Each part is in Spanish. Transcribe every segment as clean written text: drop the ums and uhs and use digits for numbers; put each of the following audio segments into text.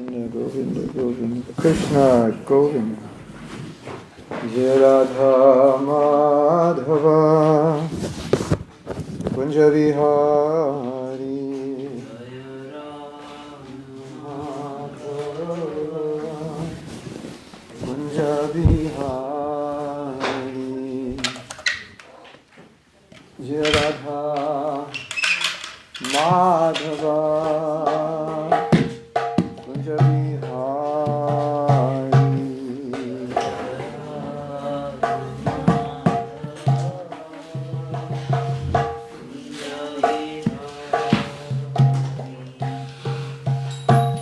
Govinda, Govinda, Krishna, Govinda, Jai Radha Madhava, Kunja Vihari, Kunja Vihari, Jai Radha Madhava,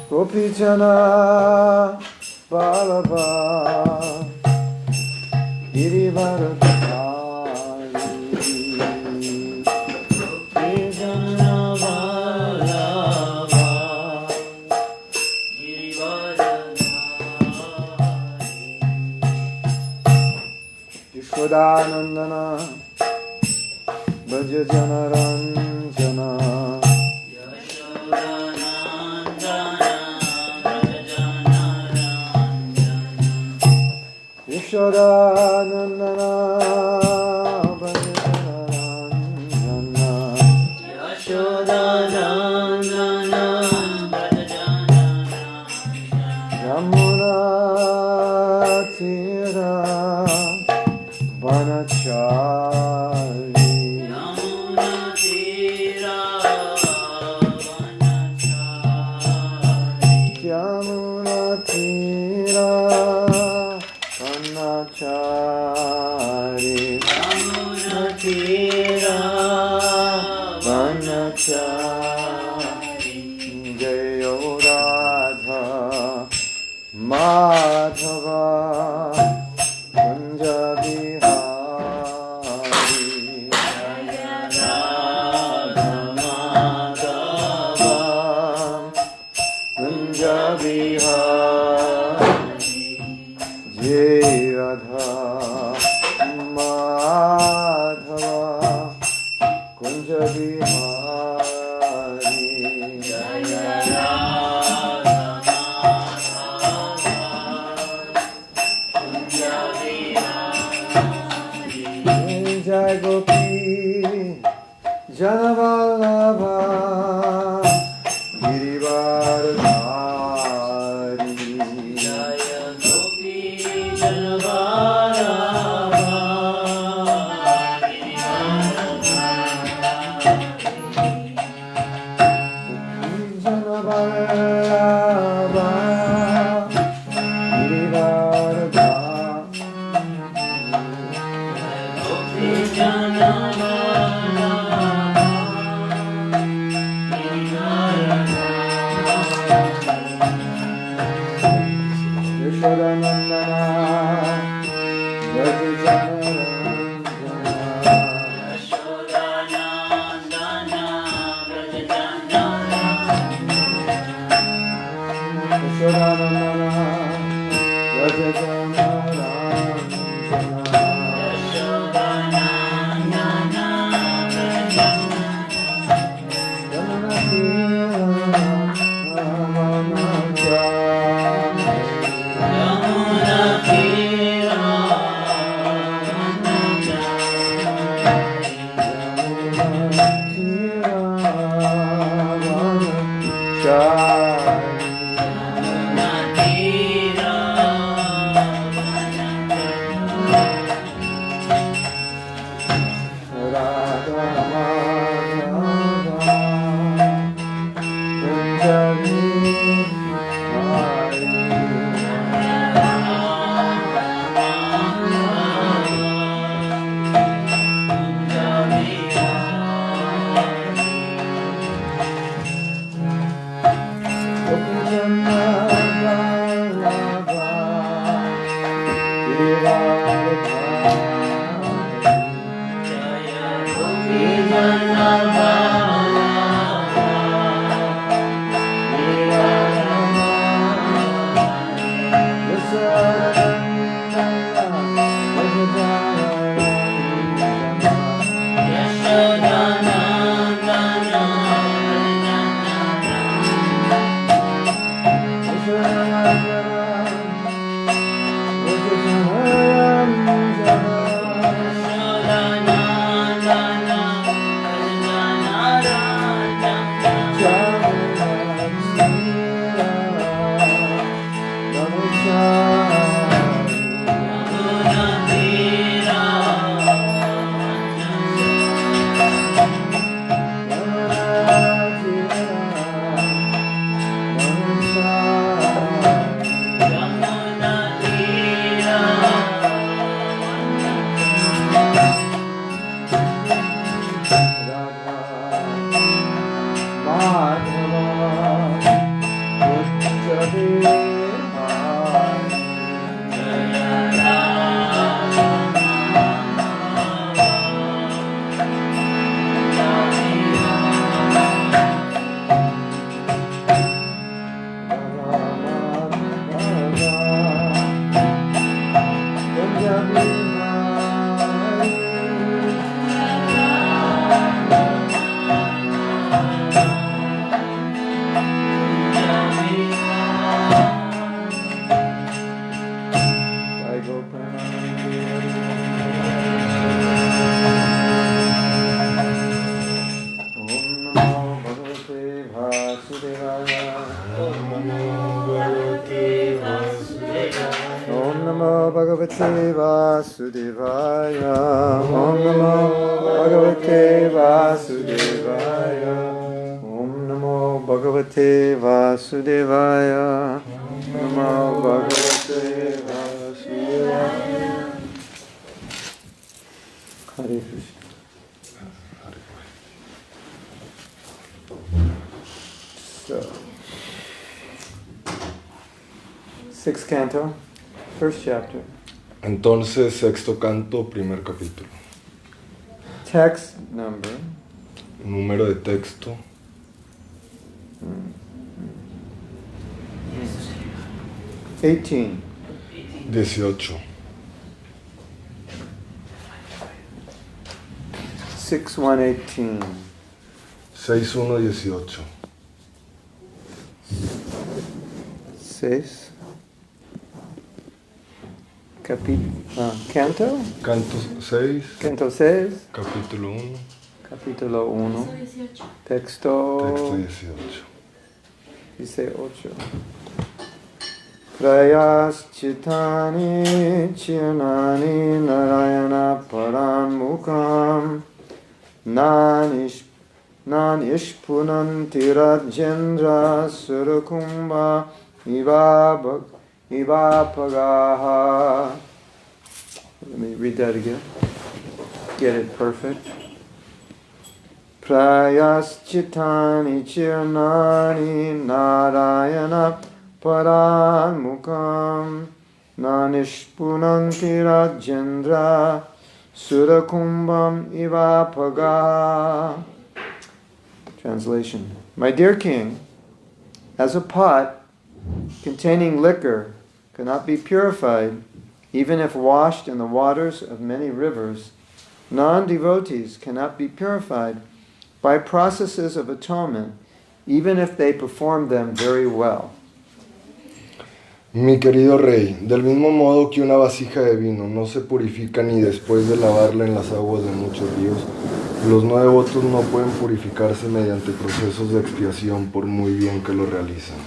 Gopijana Balava Girivaradhari Gopijana Balava Girivaradhari Yashodanandana Bhajajana Ranjana Yashodanandana Bhajajana Ranjana Yashodanandana Bhajajana Yamuna Tira Vanachari Yamuna Tira Vanachari Yamuna Tira Vanachari Yamuna Tira Vanachari Jayo Radha Madhava Kunja Vihari Jaya Radha Madhava Kunja Vihari Jai Radha Madhava Kunja Vihari Jaya Radha Kunja Vihari Jai Gopi Janavallabha Girivaradhari Jaya Gopi Janavallabha Janavallabha Girivaradhari Gopi Janavallabha Yashodanandana Bhajajana Ranjana Yashodanandana Bhajajana Yashodanandana Bhajajana Ranjana Yashodanandana Yamuna Tira Vanachari Yamuna Tira Namo Bhagavate Vasudevaya. Om Namo Bhagavate Vasudevaya. Om Namo Bhagavate Vasudevaya. Namo Bhagavate Vasudevaya. Hare Krishna. So, sixth canto, first chapter. Entonces, sexto canto, primer capítulo. Text number. Número de texto. 18. 18. 6-1-18. 6-1-18. 6. Canto? Canto 6. Canto 6. Capítulo 1. Capítulo 1. Texto Texto 18. Dice 8. Prayaschitani chyanani narayana paramukam nanishpunanti rajendra surakumbha ivapagaha. Let me read that again. Get it perfect. Prayaschitani chyanani narayana paramukam nanishpunanti rajendra surakumbham ivapaga. Translation. My dear king, as a pot containing liquor cannot be purified even if washed in the waters of many rivers, non-devotees cannot be purified by processes of atonement even if they perform them very well. Mi querido rey, del mismo modo que una vasija de vino no se purifica ni después de lavarla en las aguas de muchos ríos, los no devotos no pueden purificarse mediante procesos de expiación por muy bien que lo realicen.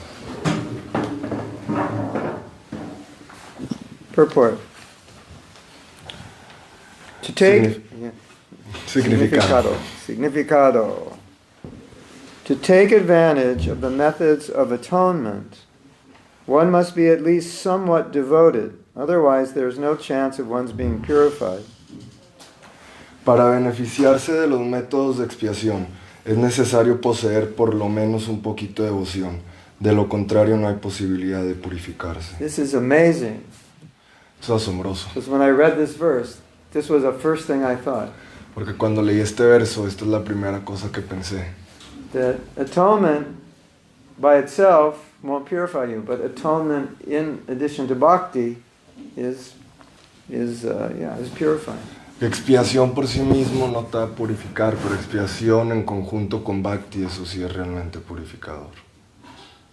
Purport. To take Significado. To take advantage of the methods of atonement, one must be at least somewhat devoted, otherwise there is no chance of one's being purified. Para beneficiarse de los métodos de expiación, es necesario poseer por lo menos un poquito de devoción. De lo contrario, no hay posibilidad de purificarse. This is amazing. Es asombroso. Because when I read this verse, this was the first thing I thought. Porque cuando leí este verso, esta es la primera cosa que pensé. That atonement by itself won't purify you, but atonement in addition to bhakti is purifying. Expiación por sí mismo no te va a purificar, pero expiación en conjunto con bhakti, eso sí es realmente purificador.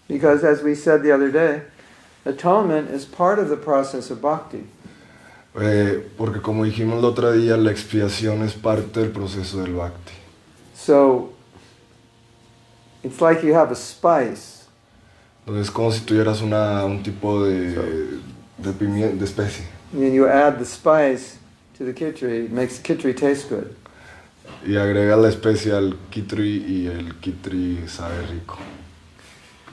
Because as we said the other day, atonement is part of the process of bhakti. Porque como dijimos el otro día, la expiación es parte del proceso del bhakti. So, it's like you have a spice. Entonces es como si tuvieras un tipo de especie. And you add the spice to the kitri, it makes the kitri taste good. Y agregas la especie al kitri y el kitri sabe rico.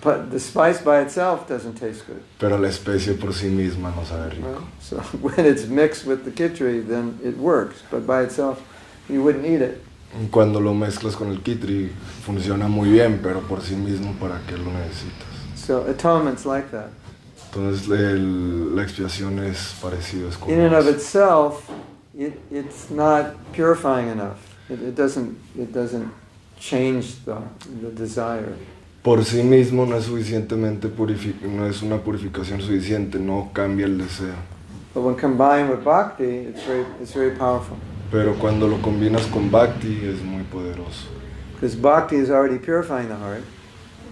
But the spice by itself doesn't taste good. Pero la especie por sí misma no sabe rico. Right? So when it's mixed with the kitri, then it works. But by itself, you wouldn't eat it. Cuando lo mezclas con el kitri, funciona muy bien, pero por sí mismo, ¿para qué lo necesitas? So atonement's like that. Entonces la expiación es parecido. Es como In and of itself, it's not purifying enough. It doesn't change the desire. Por sí mismo no es suficientemente no es una purificación suficiente, no cambia el deseo. But when combined with bhakti, it's very powerful. Pero cuando lo combinas con bhakti es muy poderoso. Because bhakti is already purifying the heart.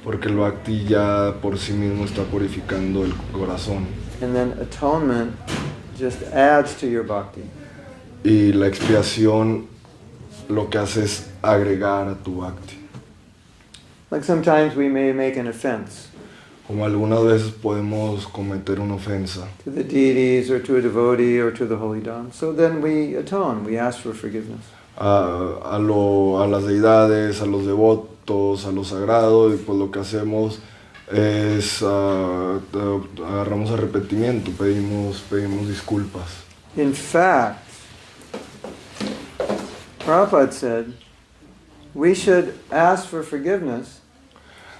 Porque el bhakti ya por sí mismo está purificando el corazón. And then atonement just adds to your bhakti. Y la expiación lo que hace es agregar a tu bhakti. Like sometimes we may make an offense. Como algunas veces podemos cometer una ofensa to the deities or to a devotee or to the holy Dham. So then we atone, we ask for forgiveness. a las deidades, a los devotos, a lo sagrado, y pues lo que hacemos es agarramos arrepentimiento, pedimos disculpas. In fact, Prabhupada said we should ask for forgiveness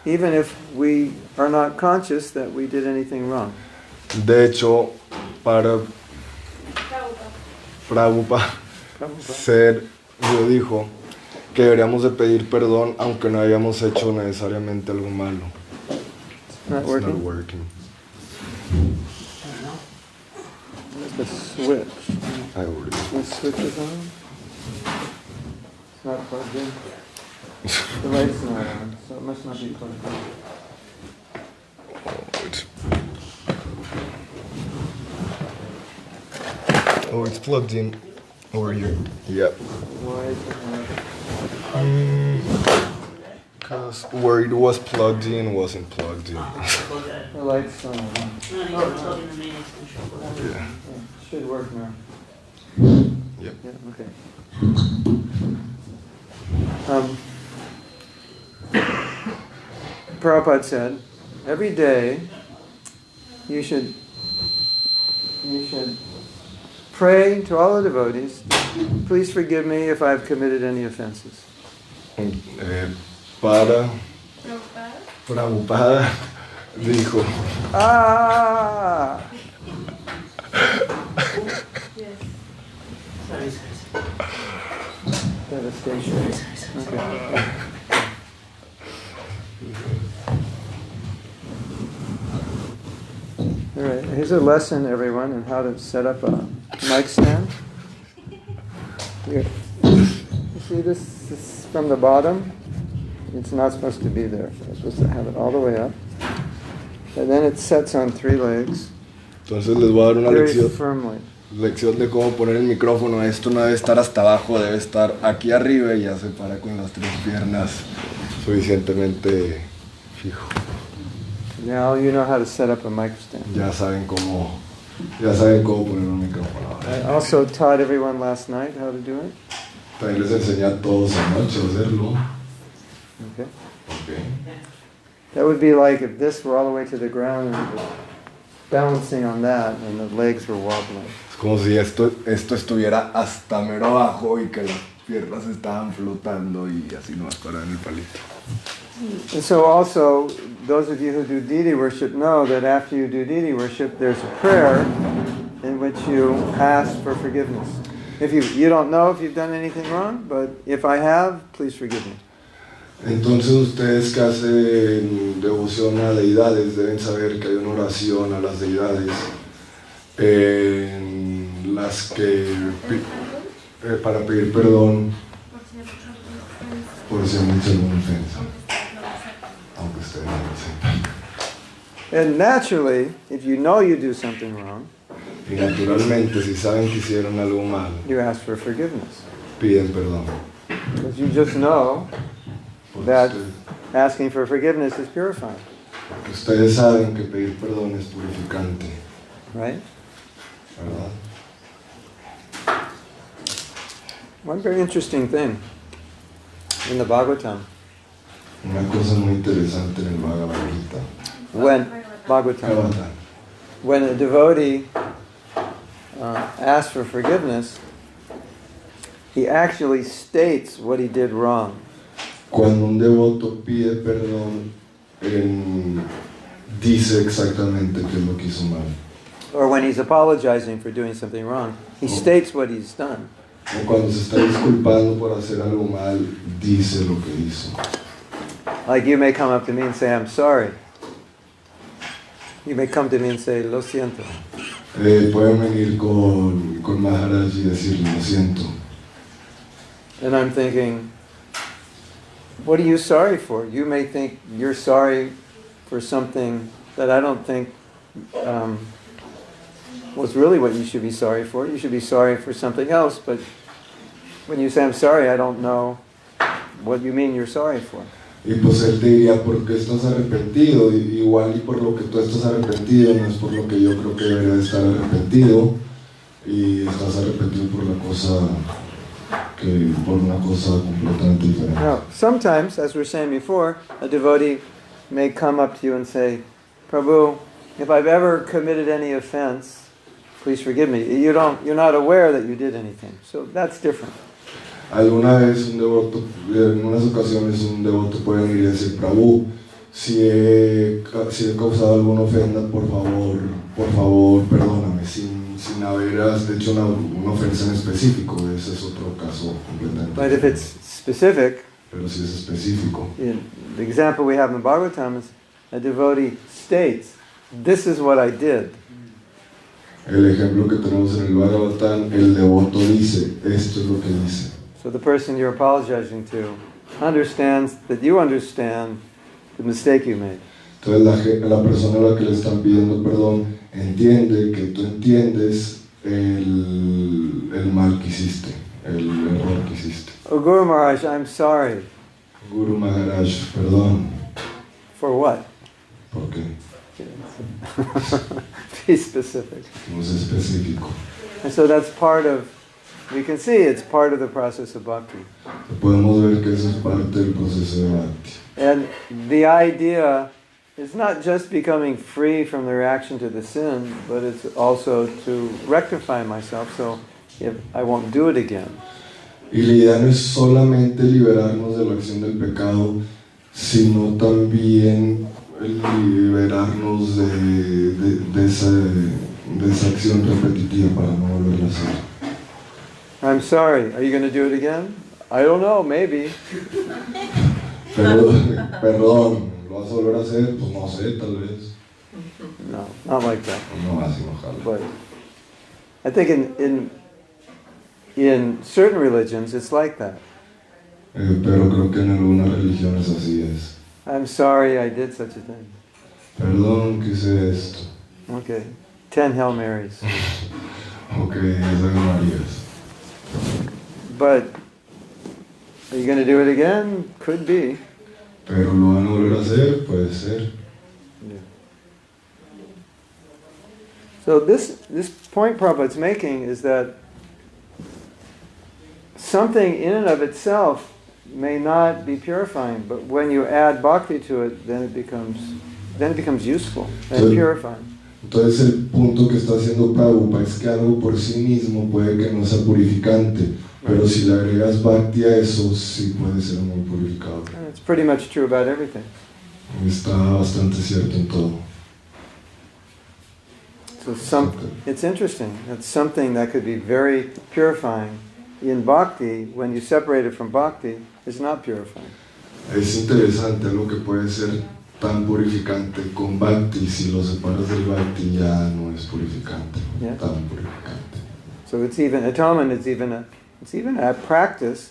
even if we are not conscious that we did anything wrong. De hecho, para Prabhupada lo dijo que deberíamos de pedir perdón aunque no hayamos hecho necesariamente algo malo. It's not working. Where's the switch? The switch is on? It's not plugged in. The light's not on, so it must not be plugged in. Oh, it's plugged in over here. Yep. Why is it not? Because where it was plugged in wasn't plugged in. The light's not on. Yeah. It should work now. Yep. Yeah, okay. Prabhupada said, every day you should pray to all the devotees, please forgive me if I've committed any offenses. Prabhupada dijo, Devastation. Okay. All right, here's a lesson, everyone, on how to set up a mic stand. Here. You see this is from the bottom? It's not supposed to be there. You're supposed to have it all the way up. And then it sets on 3 legs. Entonces les voy a dar una Very lección. firmly. Lección de cómo poner el micrófono. Esto no debe estar hasta abajo, debe estar aquí arriba y ya se para con las 3 piernas suficientemente fijo. Now you know how to set up a mic stand. Ya saben cómo poner un micrófono. I also taught everyone last night how to do it. También les enseñé a todos anoche a hacerlo. Okay. Okay. That would be like if this were all the way to the ground and you were balancing on that and the legs were wobbling. Es como si esto estuviera hasta mero abajo y que las piernas estaban flotando y así nomás para en el palito. And so also, those of you who do deity worship know that after you do deity worship, there's a prayer in which you ask for forgiveness. If you don't know if you've done anything wrong, but if I have, please forgive me. Entonces ustedes que hacen devoción a deidades deben saber que hay una oración a las deidades en las que para pedir perdón por si han hecho alguna ofensa, aunque ustedes no lo sepan. And naturally, if you know you do something wrong, Y naturalmente, si saben que hicieron algo mal, you ask for forgiveness. piden perdón. Because you just know Porque that ustedes, asking for forgiveness is purifying, porque ustedes saben que pedir perdón es purificante, right? ¿verdad? One very interesting thing in the Bhagavatam, Una cosa muy interesante en el Bhagavad when when a devotee asks for forgiveness, he actually states what he did wrong. Cuando un devoto pide perdón, dice exactamente qué es lo que hizo mal. Or when he's apologizing for doing something wrong, he states what he's done. O cuando se está disculpando por hacer algo mal, dice lo que hizo. Like you may come up to me and say, I'm sorry. You may come to me and say, lo siento. Pueden venir con Maharaj y decirle, lo siento. And I'm thinking, what are you sorry for? You may think you're sorry for something that I don't think was really what you should be sorry for. You should be sorry for something else, but when you say I'm sorry, I don't know what you mean you're sorry for. Y pues él te diría, ¿por qué estás arrepentido? Igual y por lo que tú estás arrepentido no es por lo que yo creo que debería de estar arrepentido, y estás arrepentido por una cosa completamente diferente. Now, sometimes, as we were saying before, a devotee may come up to you and say, Prabhu, if I've ever committed any offense, please forgive me. You're not aware that you did anything. So that's different. Alguna vez en unas ocasiones un devoto puede venir y decir, Prabhu, si he causado alguna ofensa, por favor, perdóname, sin haber hecho una ofensa en específico. Ese es otro caso completamente. But if it's specific, pero si es específico. The example we have in Bhagavatam is a devotee states, this is what I did. El ejemplo que tenemos en el Bhagavatam, el devoto dice, esto es lo que dice. So the person you're apologizing to understands that you understand the mistake you made. Entonces la persona a la que le están pidiendo perdón entiende que tú entiendes el mal que hiciste, el error que hiciste. Oh Guru Maharaj, I'm sorry. Guru Maharaj, perdón. For what? ¿Por qué? Be specific. No es específico. And so that's part of, we can see it's part of the process of bhakti. Podemos ver que eso es parte del proceso de bhakti. And the idea is not just becoming free from the reaction to the sin, but it's also to rectify myself so if I won't do it again. Y la idea no es solamente liberarnos de la acción del pecado, sino también liberarnos de esa acción repetitiva para no volverla a hacer. I'm sorry, are you going to do it again? I don't know, maybe. Perdón, ¿lo vas a volver a hacer? Pues no sé, tal vez. No, not like that. No, así no jala. But I think in certain religions it's like that. Pero creo que en algunas religiones así es. I'm sorry I did such a thing. Perdón que hice esto. Okay, 10 Hail Marys. Ok, 10 Ave Marías. But are you going to do it again? Could be. Pero lo van a volver a hacer, puede ser. Yeah. So this point Prabhupada's making is that something in and of itself may not be purifying, but when you add bhakti to it, then it becomes useful and purifying. Entonces el punto que está haciendo Prabhupada es que algo por sí mismo puede que no sea purificante, pero si le agregas bhakti a eso, sí puede ser muy purificador. And it's pretty much true about everything. Está bastante cierto en todo. So it's interesting. It's something that could be very purifying in bhakti. When you separate it from bhakti, it's not purifying. Es interesante algo que puede ser tan purificante con bhakti, si lo separas del bhakti ya no es purificante, Yeah. tan purificante. So it's even atonement. It's even a practice,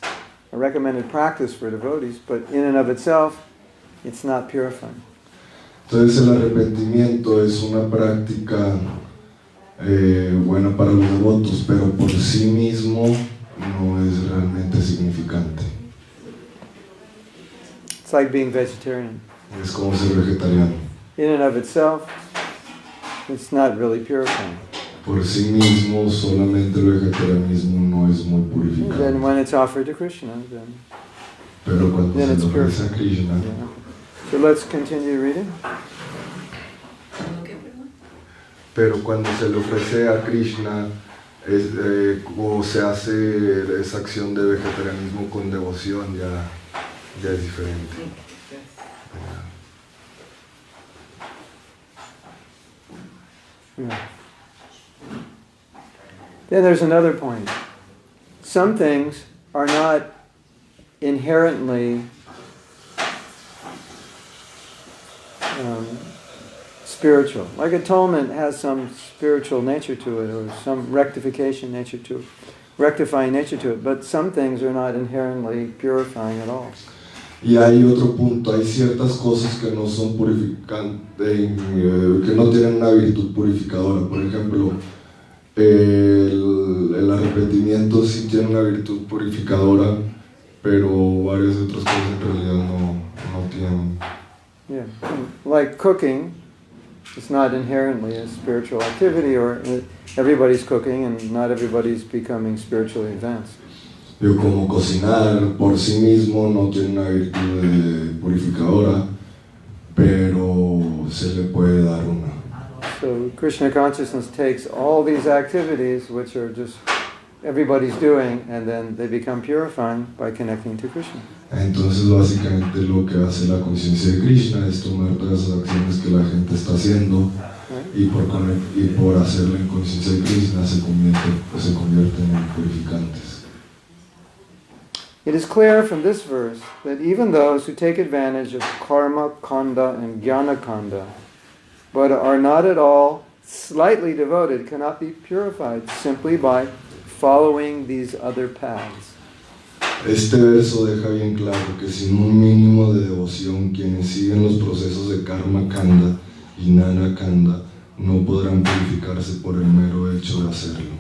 a recommended practice for devotees. But in and of itself, it's not purifying. Entonces el arrepentimiento es una práctica buena para los devotos, pero por sí mismo no es realmente significante. It's like being vegetarian. Es como ser vegetariano. In and of itself, it's not really purifying. Por sí mismo, solamente el vegetarianismo no es muy Then purificante. when it's offered to Krishna, then Pero cuando then se it's le ofrece a purified. Krishna, Yeah. So let's continue reading. pero cuando se le ofrece a Krishna o se hace esa acción de vegetarianismo con devoción, ya es diferente. Yeah. Then there's another point. Some things are not inherently spiritual. Like atonement has some spiritual nature to it, or some rectification nature to it, rectifying nature to it, but some things are not inherently purifying at all. Y hay otro punto, hay ciertas cosas que no son purificantes, que no tienen una virtud purificadora. Por ejemplo, el arrepentimiento sí tiene una virtud purificadora, pero varias otras cosas en realidad no no tienen. Yeah, like cooking, it's not inherently a spiritual activity, or everybody's cooking and not everybody's becoming spiritually advanced. Yo como cocinar por sí mismo no tiene una virtud purificadora, pero se le puede dar una. So Krishna consciousness takes all these activities, which are just everybody's doing, and then they become purifying by connecting to Krishna. Entonces básicamente lo que hace la conciencia de Krishna es tomar todas esas acciones que la gente está haciendo y por hacerlo en conciencia de Krishna se convierten en purificantes. It is clear from this verse that even those who take advantage of karma kanda and jnana kanda, but are not at all slightly devoted, cannot be purified simply by following these other paths. Este verso deja bien claro que sin un mínimo de devoción quienes siguen los procesos de karma kanda y jnana kanda no podrán purificarse por el mero hecho de hacerlo.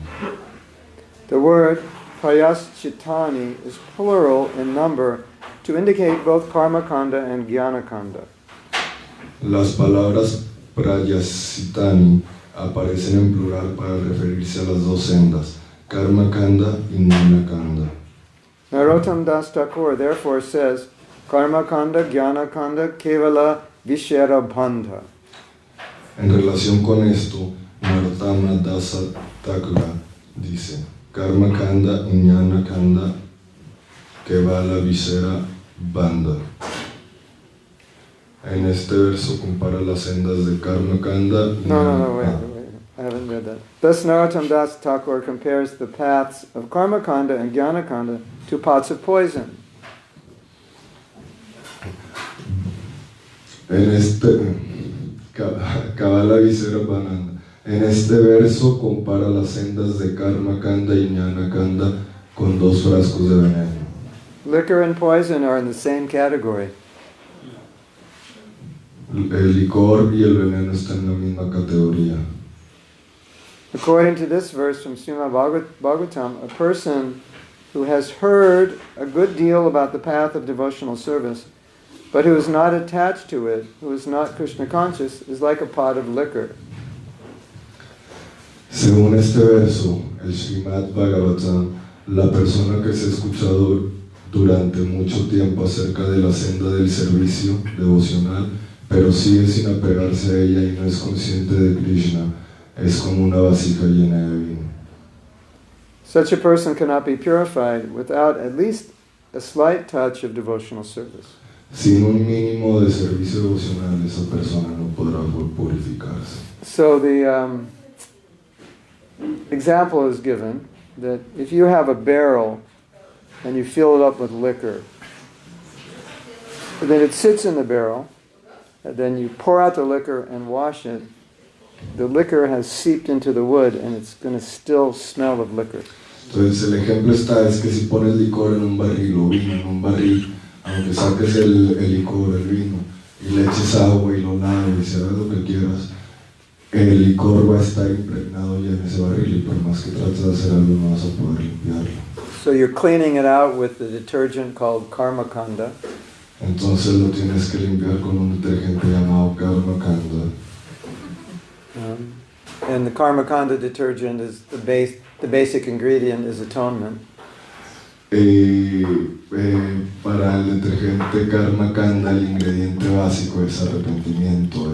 The word prayaschitani is plural in number to indicate both karma kanda and jnana kanda. Las palabras prayaschitani aparecen en plural para referirse a las dos sendas, karma kanda y jnana kanda. Narottam Das Thakur therefore says, karma kanda, jnana kanda, kevala vishera bandha. En relación con esto, Narottam Das Thakur dice, karma kanda y jnana kanda, kevala vishera bandha. En este verso compara las sendas de karma kanda y Wait. I haven't read that. Thus Narottam Das Thakur compares the paths of karma kanda and jnana kanda to pots of poison. En este Kabbalah Visera Bananda. En este verso compara las sendas de karma kanda y jnana kanda con dos frascos de veneno. Liquor and poison are in the same category. El licor y el veneno están en la misma categoría. According to this verse from Srimad Bhagavatam, a person who has heard a good deal about the path of devotional service, but who is not attached to it, who is not Krishna conscious, is like a pot of liquor. Según este verso, el Srimad Bhagavatam, la persona que se ha escuchado durante mucho tiempo acerca de la senda del servicio devocional, pero sigue sin apegarse a ella y no es consciente de Krishna, es como una vasija llena de vino. Such a person cannot be purified without at least a slight touch of devotional service. Sin un mínimo de servicio devocional, esa persona no podrá purificarse. So the example is given that if you have a barrel and you fill it up with liquor, then it sits in the barrel, and then you pour out the liquor and wash it, the liquor has seeped into the wood and it's going to still smell of liquor. Entonces el ejemplo es que si pones licor en un barril o vino en un barril, aunque saques el licor, el vino, y le eches agua y lo laves y hagas lo que quieras, el licor va a estar impregnado ya en ese barril y por más que trates de hacer algo no vas a poder limpiarlo. So you're cleaning it out with the detergent called karma kanda. Entonces lo tienes que limpiar con un detergente llamado karma kanda. And the karma kanda detergent is the basic ingredient is atonement. Para el detergente karma kanda el ingrediente básico es arrepentimiento.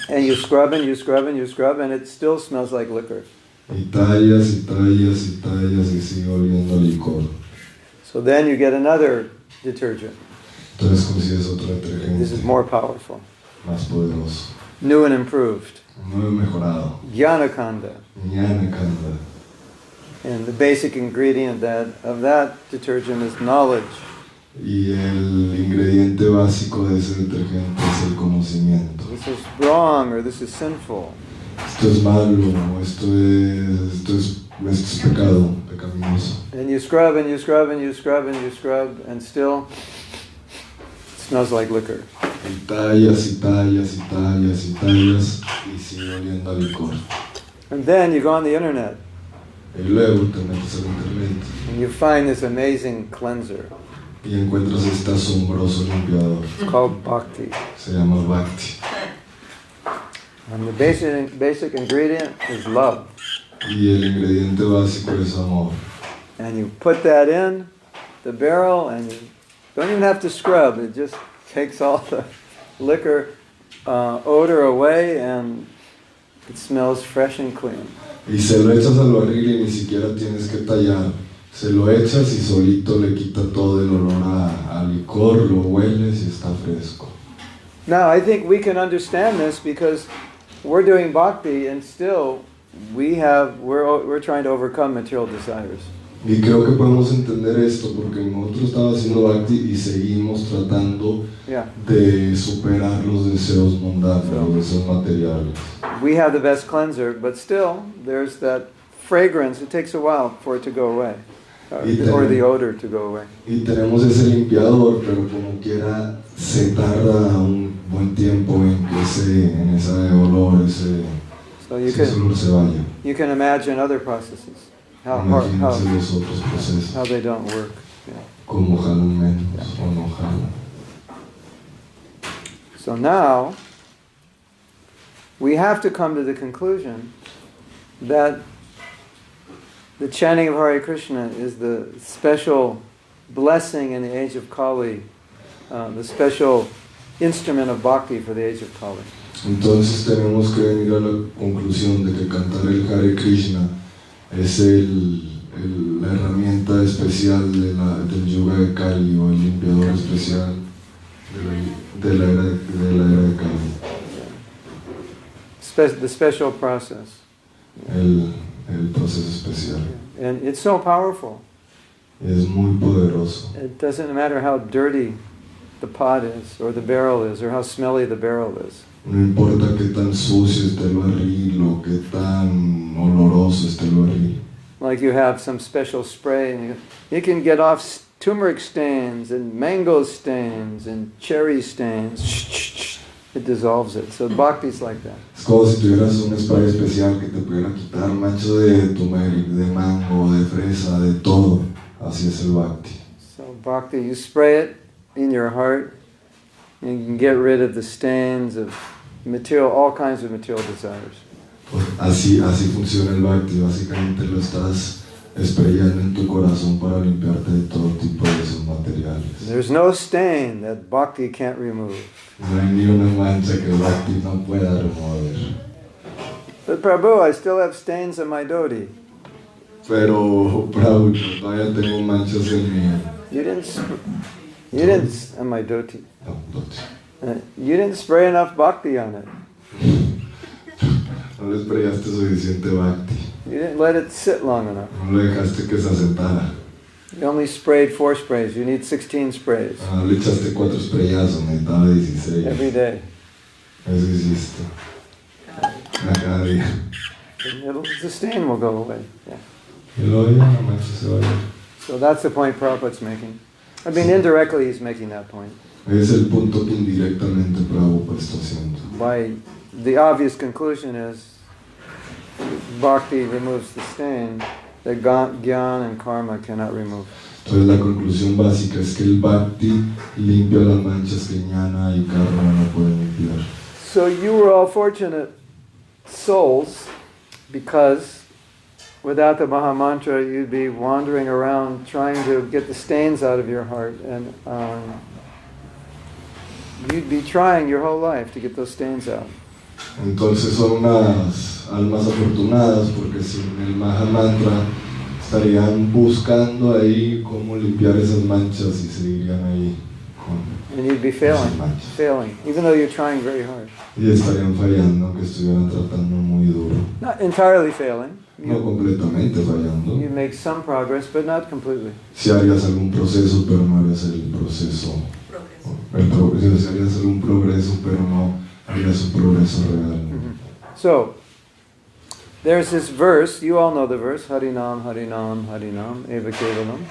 And you scrub and you scrub and you scrub and it still smells like liquor. Y tallas y tallas y tallas y sigue oliendo licor. So then you get another detergent. Entonces consigues otro detergente. This is more powerful. Más poderoso. New and improved. Nuevo mejorado. Jnana kanda. Jnana kanda. And the basic ingredient of that detergent is knowledge. Y el ingrediente básico de ese detergente es el conocimiento. This is wrong or this is sinful. Esto es malo, esto es pecado, pecaminoso. And you scrub and you scrub and you scrub and you scrub and still it smells like liquor. Y tallas y tallas y tallas y tallas y sigue oliendo a licor. And then you go on the internet. Y luego te metes al internet. And you find this amazing cleanser. y encuentras este asombroso limpiador. It's called Bhakti. Se llama Bhakti. And the basic ingredient is love. Y el ingrediente básico es amor. And you put that in the barrel and you don't even have to scrub. It just takes all the liquor odor away and it smells fresh and clean. Y se lo echas al barril y ni siquiera tienes que tallar. Se lo echas y solito le quita todo el olor a licor, lo hueles y está fresco. Now I think we can understand this because we're doing bhakti and still we're trying to overcome material desires. Y creo que podemos entender esto porque nosotros estamos haciendo Bhakti y seguimos tratando de superar los deseos mundanos, los deseos materiales. We have the best cleanser, but still there's that fragrance. It takes a while for it to go away, or the odor to go away. Y tenemos ese limpiador, pero como quiera se tarda un buen tiempo en que ese olor, ese olor se vaya. You can imagine other processes. How they don't work. Yeah. Como jalan menos o no jalan. So now we have to come to the conclusion that the chanting of Hare Krishna is the special blessing in the age of Kali, the special instrument of bhakti for the age of Kali. Entonces tenemos que venir a la conclusión de que cantar el Hare Krishna es la herramienta especial del yuga de Kali o el limpiador especial de la era de Kali. The special process. El proceso especial. And it's so powerful. Es muy poderoso. It doesn't matter how dirty the pot is, or the barrel is, or how smelly the barrel is. No importa qué tan sucio esté el barril o qué tan oloroso esté el barril. Like you have some special spray, and you can get off turmeric stains and mango stains and cherry stains. It dissolves it. So bhakti's like that. Es como si tuvieras un spray especial que te pudiera quitar mancho de turmeric, de mango, de fresa, de todo. Así es el bhakti. So bhakti, you spray it in your heart, and you can get rid of the stains of material, all kinds of material desires. Así funciona el bhakti. Básicamente lo estás sprayando en tu corazón para limpiarte de todo tipo de esos materiales. There's no stain that bhakti can't remove. No hay ni una mancha que el bhakti no pueda remover. But Prabhu, I still have stains on my dhoti. Pero, Prabhu, todavía tengo manchas en mi... You didn't on my dhoti. No, dhoti. You didn't spray enough bhakti on it. No le sprayaste suficiente bhakti. You didn't let it sit long enough. No le dejaste que se asentara. You only sprayed 4 sprays. You need 16 sprays. Le echaste 4 sprayazos, necesitaba 16. Every day. Eso hiciste. Cada día. The stain will go away. Yeah. Y luego ya la mancha se va a ir. So that's the point Prabhupada's making. I mean, indirectly he's making that point. Es el punto que indirectamente Prabhupada está haciendo. By the obvious conclusion is bhakti removes the stain that jnana and karma cannot remove. Entonces la conclusión básica es que el bhakti limpia las manchas que jnana y karma no pueden limpiar. So you were all fortunate souls because without the Mahamantra you'd be wandering around trying to get the stains out of your heart, and you'd be trying your whole life to get those stains out. Entonces son unas almas afortunadas porque sin el Mahamantra estarían buscando ahí cómo limpiar esas manchas y seguirían ahí con and you'd be failing, even though you're trying very hard. Y estarían fallando, aunque estuvieran tratando muy duro. Not entirely failing. No completamente fallando. You make some progress, but not completely. Si harías algún proceso, pero no harías el proceso. Si harías algún progreso, pero no harías un progreso real. Mm-hmm. So, there's this verse, you all know the verse, Harinam, Harinam, Harinam, Eva Kevalam.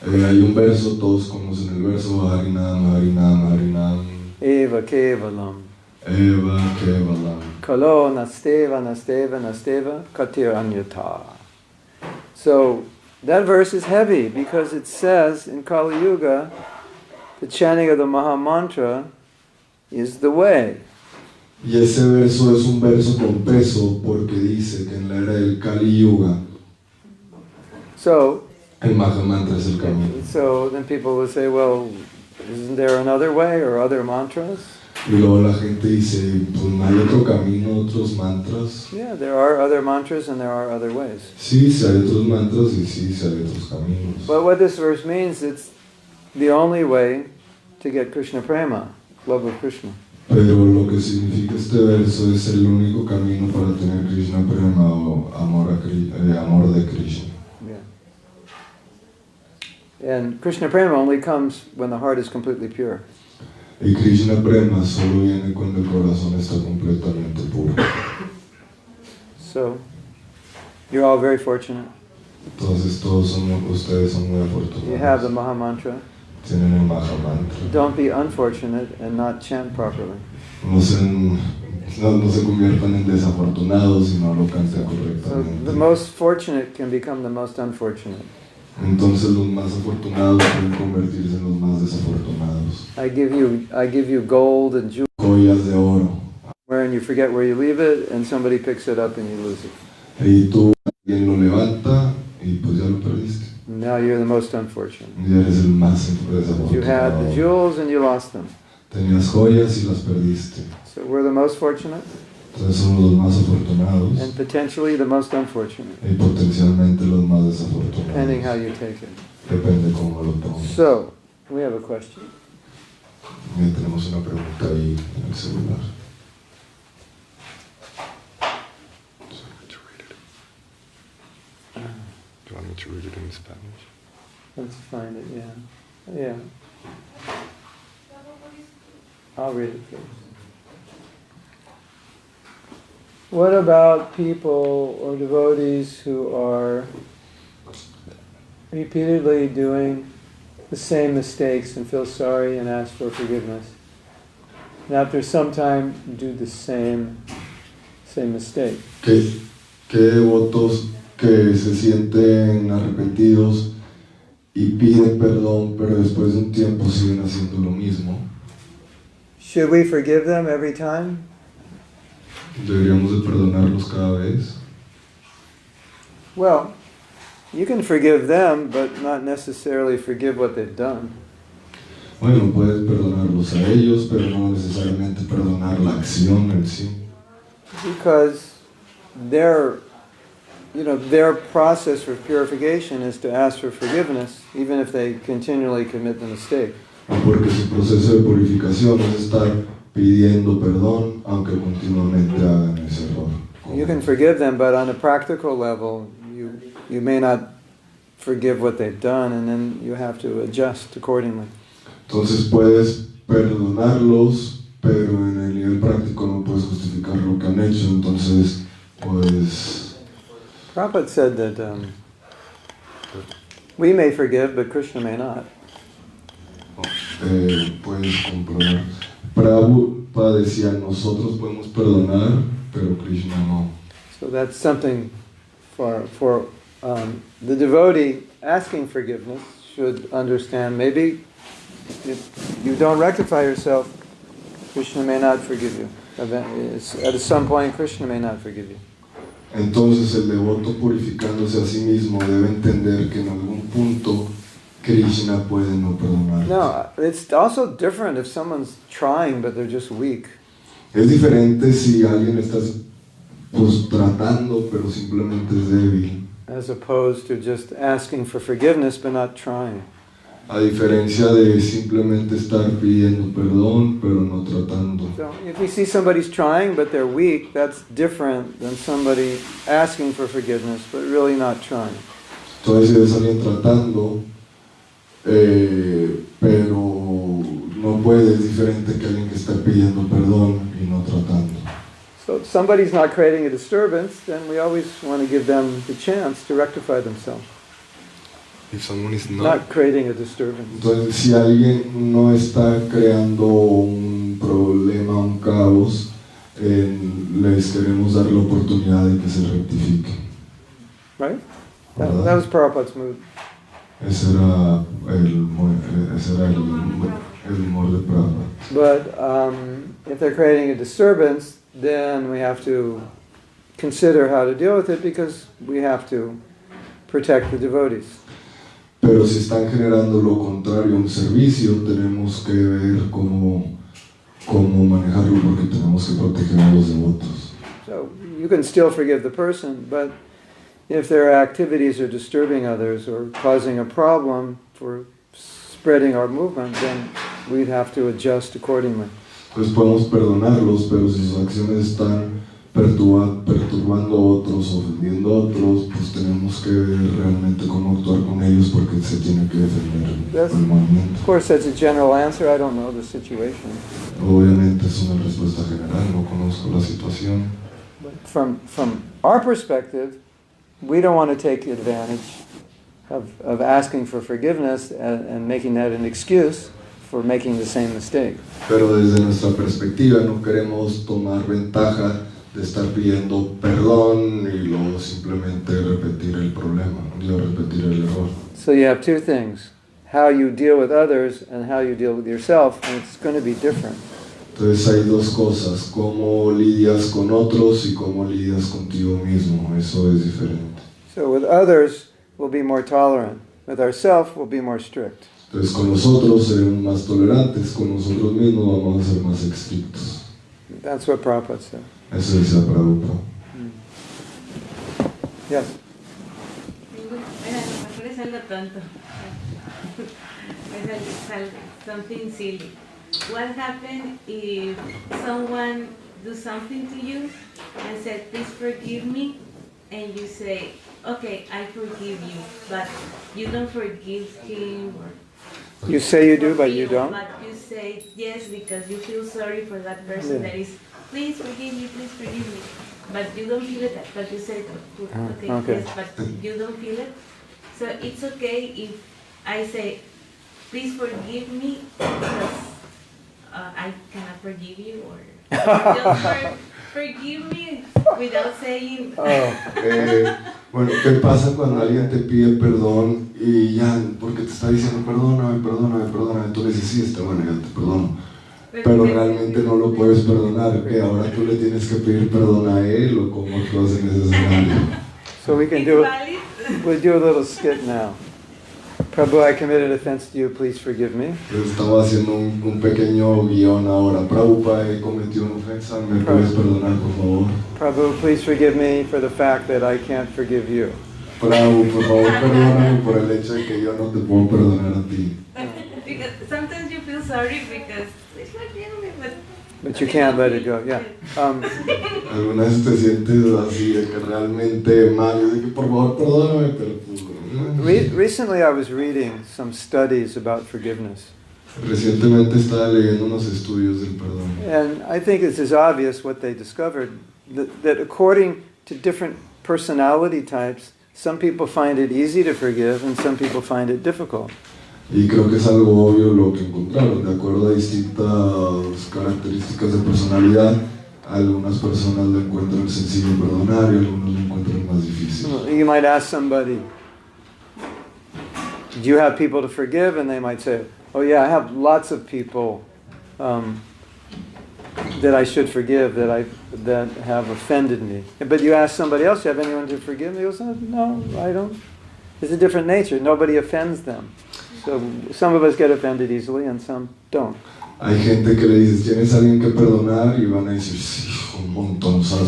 Hay un verso, todos conocen el verso, Harinam, Harinam, Harinam. Eva Kevalam. Eva Kevalam. Kalo Nasteva, Nasteva, Nasteva, Katir Anyata. So, that verse is heavy because it says in Kali Yuga, the chanting of the Maha Mantra is the way. Y ese verso es un verso con peso porque dice que en la era del Kali Yuga So, el Maha Mantra es el camino. so then people will say, well, isn't there another way or other mantras? Y luego la gente dice, pues no hay otro camino, otros mantras. Yeah, there are other mantras and there are other ways. Sí, sí hay otros mantras y sí, sí hay otros caminos. But what this verse means, it's the only way to get Krishna prema, love of Krishna. Pero lo que significa este verso es el único camino para tener Krishna prema o amor de Krishna. Yeah. And Krishna prema only comes when the heart is completely pure. Y Krishna prema solo viene cuando el corazón está completamente puro. So, you're all very fortunate. Entonces ustedes son muy afortunados. You have the Maha Mantra. Tienen el Maha Mantra. Don't be unfortunate and not chant properly. No se conviertan en desafortunados y no lo canten So correctamente. the most fortunate can become the most unfortunate. Entonces los más afortunados pueden convertirse en los más desafortunados. I give you gold and jewels, Joyas de oro. and you forget where you leave it, and somebody picks it up and you lose it. Y tú alguien lo levanta y pues ya lo perdiste. Now you're the most unfortunate. Y eres el más You had the desafortunado. jewels and you lost them. Tenías joyas y las perdiste. So we're the most fortunate Entonces somos los más afortunados and potentially the most unfortunate, y potencialmente los más depending how desafortunados. you take it. Depende cómo lo tomes. So, we have a question. Ya tenemos una pregunta ahí en el celular. Do you want me to read it in Spanish? Let's find it, yeah. Yeah. I'll read it first. What about people or devotees who are repeatedly doing the same mistakes and feel sorry and ask for forgiveness, and after some time do the same mistake? ¿Qué devotos que se sienten arrepentidos y piden perdón, pero después de un tiempo siguen haciendo lo mismo? Should we forgive them every time? ¿Deberíamos de perdonarlos cada vez? Well, you can forgive them, but not necessarily forgive what they've done. Bueno, puedes perdonarlos a ellos, pero no necesariamente perdonar la acción en sí. Because their process for purification is to ask for forgiveness, even if they continually commit the mistake. Porque su proceso de purificación es estar pidiendo perdón, aunque continuamente hagan ese error. You can forgive them, but on a practical level, you may not forgive what they've done, and then you have to adjust accordingly. Entonces puedes perdonarlos, pero en el nivel práctico no puedes justificar lo que han hecho, entonces pues... Prabhupada said that we may forgive, but Krishna may not. Puedes comprobar. Prabhupada decía, nosotros podemos perdonar, pero Krishna no. So that's something for the devotee asking forgiveness should understand. Maybe if you don't rectify yourself, Krishna may not forgive you. At some point, Krishna may not forgive you. Entonces el devoto purificándose a sí mismo debe entender que en algún punto Krishna puede no perdonar. No, it's also different if someone's trying but they're just weak. Es diferente si alguien está pues tratando pero simplemente es débil, As opposed to just asking for forgiveness but not trying. a diferencia de simplemente estar pidiendo perdón pero no tratando. So if you see somebody's trying but they're weak, that's different than somebody asking for forgiveness but really not trying. Entonces si ves a alguien tratando pero no puede, es diferente que alguien que está pidiendo perdón y no tratando. So if somebody's not creating a disturbance, then we always want to give them the chance to rectify themselves. If someone is Not creating a disturbance. Entonces, si alguien no está creando un problema, un caos, les queremos dar la oportunidad de que se rectifique. Right? That was Prabhupada's mood. Ese era el humor de Prabhupada. But if they're creating a disturbance, then we have to consider how to deal with it because we have to protect the devotees. Pero si están generando lo contrario, un servicio, tenemos que ver cómo manejarlo porque tenemos que proteger a los devotos. So you can still forgive the person, but if their activities are disturbing others or causing a problem for spreading our movement, then we'd have to adjust accordingly. Pues podemos perdonarlos, pero si sus acciones están perturbando a otros, ofendiendo a otros, pues tenemos que ver realmente cómo actuar con ellos porque se tiene que defender el movimiento. Of course, that's a general answer. I don't know the situation. Obviamente es una respuesta general, no conozco la situación. But from our perspective, we don't want to take advantage of asking for forgiveness and making that an excuse for making the same mistake. Pero desde nuestra perspectiva no queremos tomar ventaja de estar pidiendo perdón y luego simplemente repetir el problema, repetir el error. So you have two things, how you deal with others and how you deal with yourself, and it's going to be different. Entonces hay dos cosas, cómo lidias con otros y cómo lidias contigo mismo, eso es diferente. So with others, we'll be more tolerant. With ourselves, we'll be more strict. Entonces con nosotros seremos más tolerantes, con nosotros mismos vamos a ser más estrictos. That's what Prabhupada said. Eso decía Prabhupada. Yes. Mejor es algo tonto. Es something silly. What happens if someone do something to you and said, please forgive me, and you say, okay, I forgive you, but you don't forgive him? Or You say you do, but you don't? But you say yes because you feel sorry for that person that is, please forgive me, but you don't feel it, but you say, okay. Yes, but you don't feel it. So it's okay if I say, please forgive me because I cannot forgive you, or just forgive me without saying. Bueno, ¿qué pasa cuando alguien te pide perdón y ya, porque te está diciendo perdóname, tú le dices sí, está bueno, ya te perdono, pero realmente no lo puedes perdonar, que ahora tú le tienes que pedir perdón a él o cómo actúas en ese escenario? So we'll do a little skit now. Prabhu, I committed offense to you, please forgive me. Estaba haciendo un pequeño guión ahora. Prabhupada, he cometido una ofensa, ¿me puedes perdonar, por favor? Prabhu, please forgive me for the fact that I can't forgive you. Prabhu, por favor, perdóname por el hecho de que yo no te puedo perdonar a ti. Because sometimes you feel sorry because please forgive me, But you can't let it go, yeah. Algunas veces te sientes así, de que realmente mal, de que por favor perdóname, pero pues... Recently I was reading some studies about forgiveness. Recientemente estaba leyendo unos estudios del perdón. And I think it's as obvious what they discovered, that according to different personality types, some people find it easy to forgive and some people find it difficult. Y creo que es algo obvio lo que encontraron, de acuerdo a distintas características de personalidad. Algunas personas lo encuentran sencillo perdonar y algunos lo encuentran más difícil. You might ask somebody, do you have people to forgive? And they might say, oh yeah, I have lots of people that I should forgive that have offended me. But you ask somebody else, do you have anyone to forgive? They go, no, I don't. It's a different nature. Nobody offends them. So some of us get offended easily and some don't. Hay gente que le dices, ¿tienes a alguien que perdonar? Y van a decir, sí, un montonazo.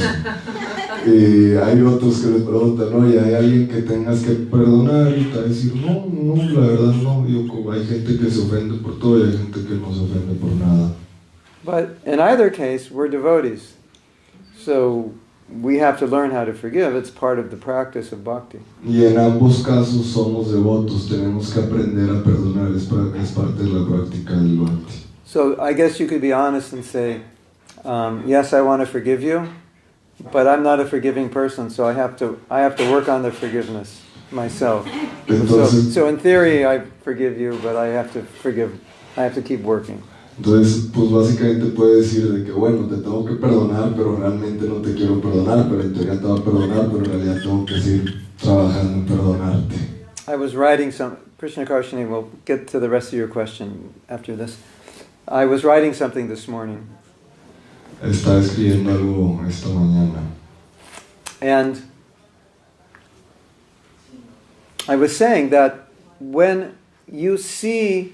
Y hay otros que les preguntan, oye, ¿hay alguien que tengas que perdonar? Y te va a decir, no, la verdad no. Hay gente que se ofende por todo y hay gente que no se ofende por nada. But in either case, we're devotees. So we have to learn how to forgive. It's part of the practice of bhakti. Y en ambos casos somos devotos, tenemos que aprender a perdonar, es parte de la práctica del bhakti. So I guess you could be honest and say, yes, I want to forgive you, but I'm not a forgiving person, so I have to work on the forgiveness myself. Entonces, So in theory, I forgive you, but I have to keep working. Entonces, pues básicamente puede decir de que, bueno, te tengo que perdonar, pero realmente no te quiero perdonar, pero en teoría te voy a perdonar, pero en realidad tengo que seguir trabajando en perdonarte. I was writing Krishna Karshini, we'll get to the rest of your question after this. I was writing something this morning. Estaba escribiendo algo esta mañana. And I was saying that when you see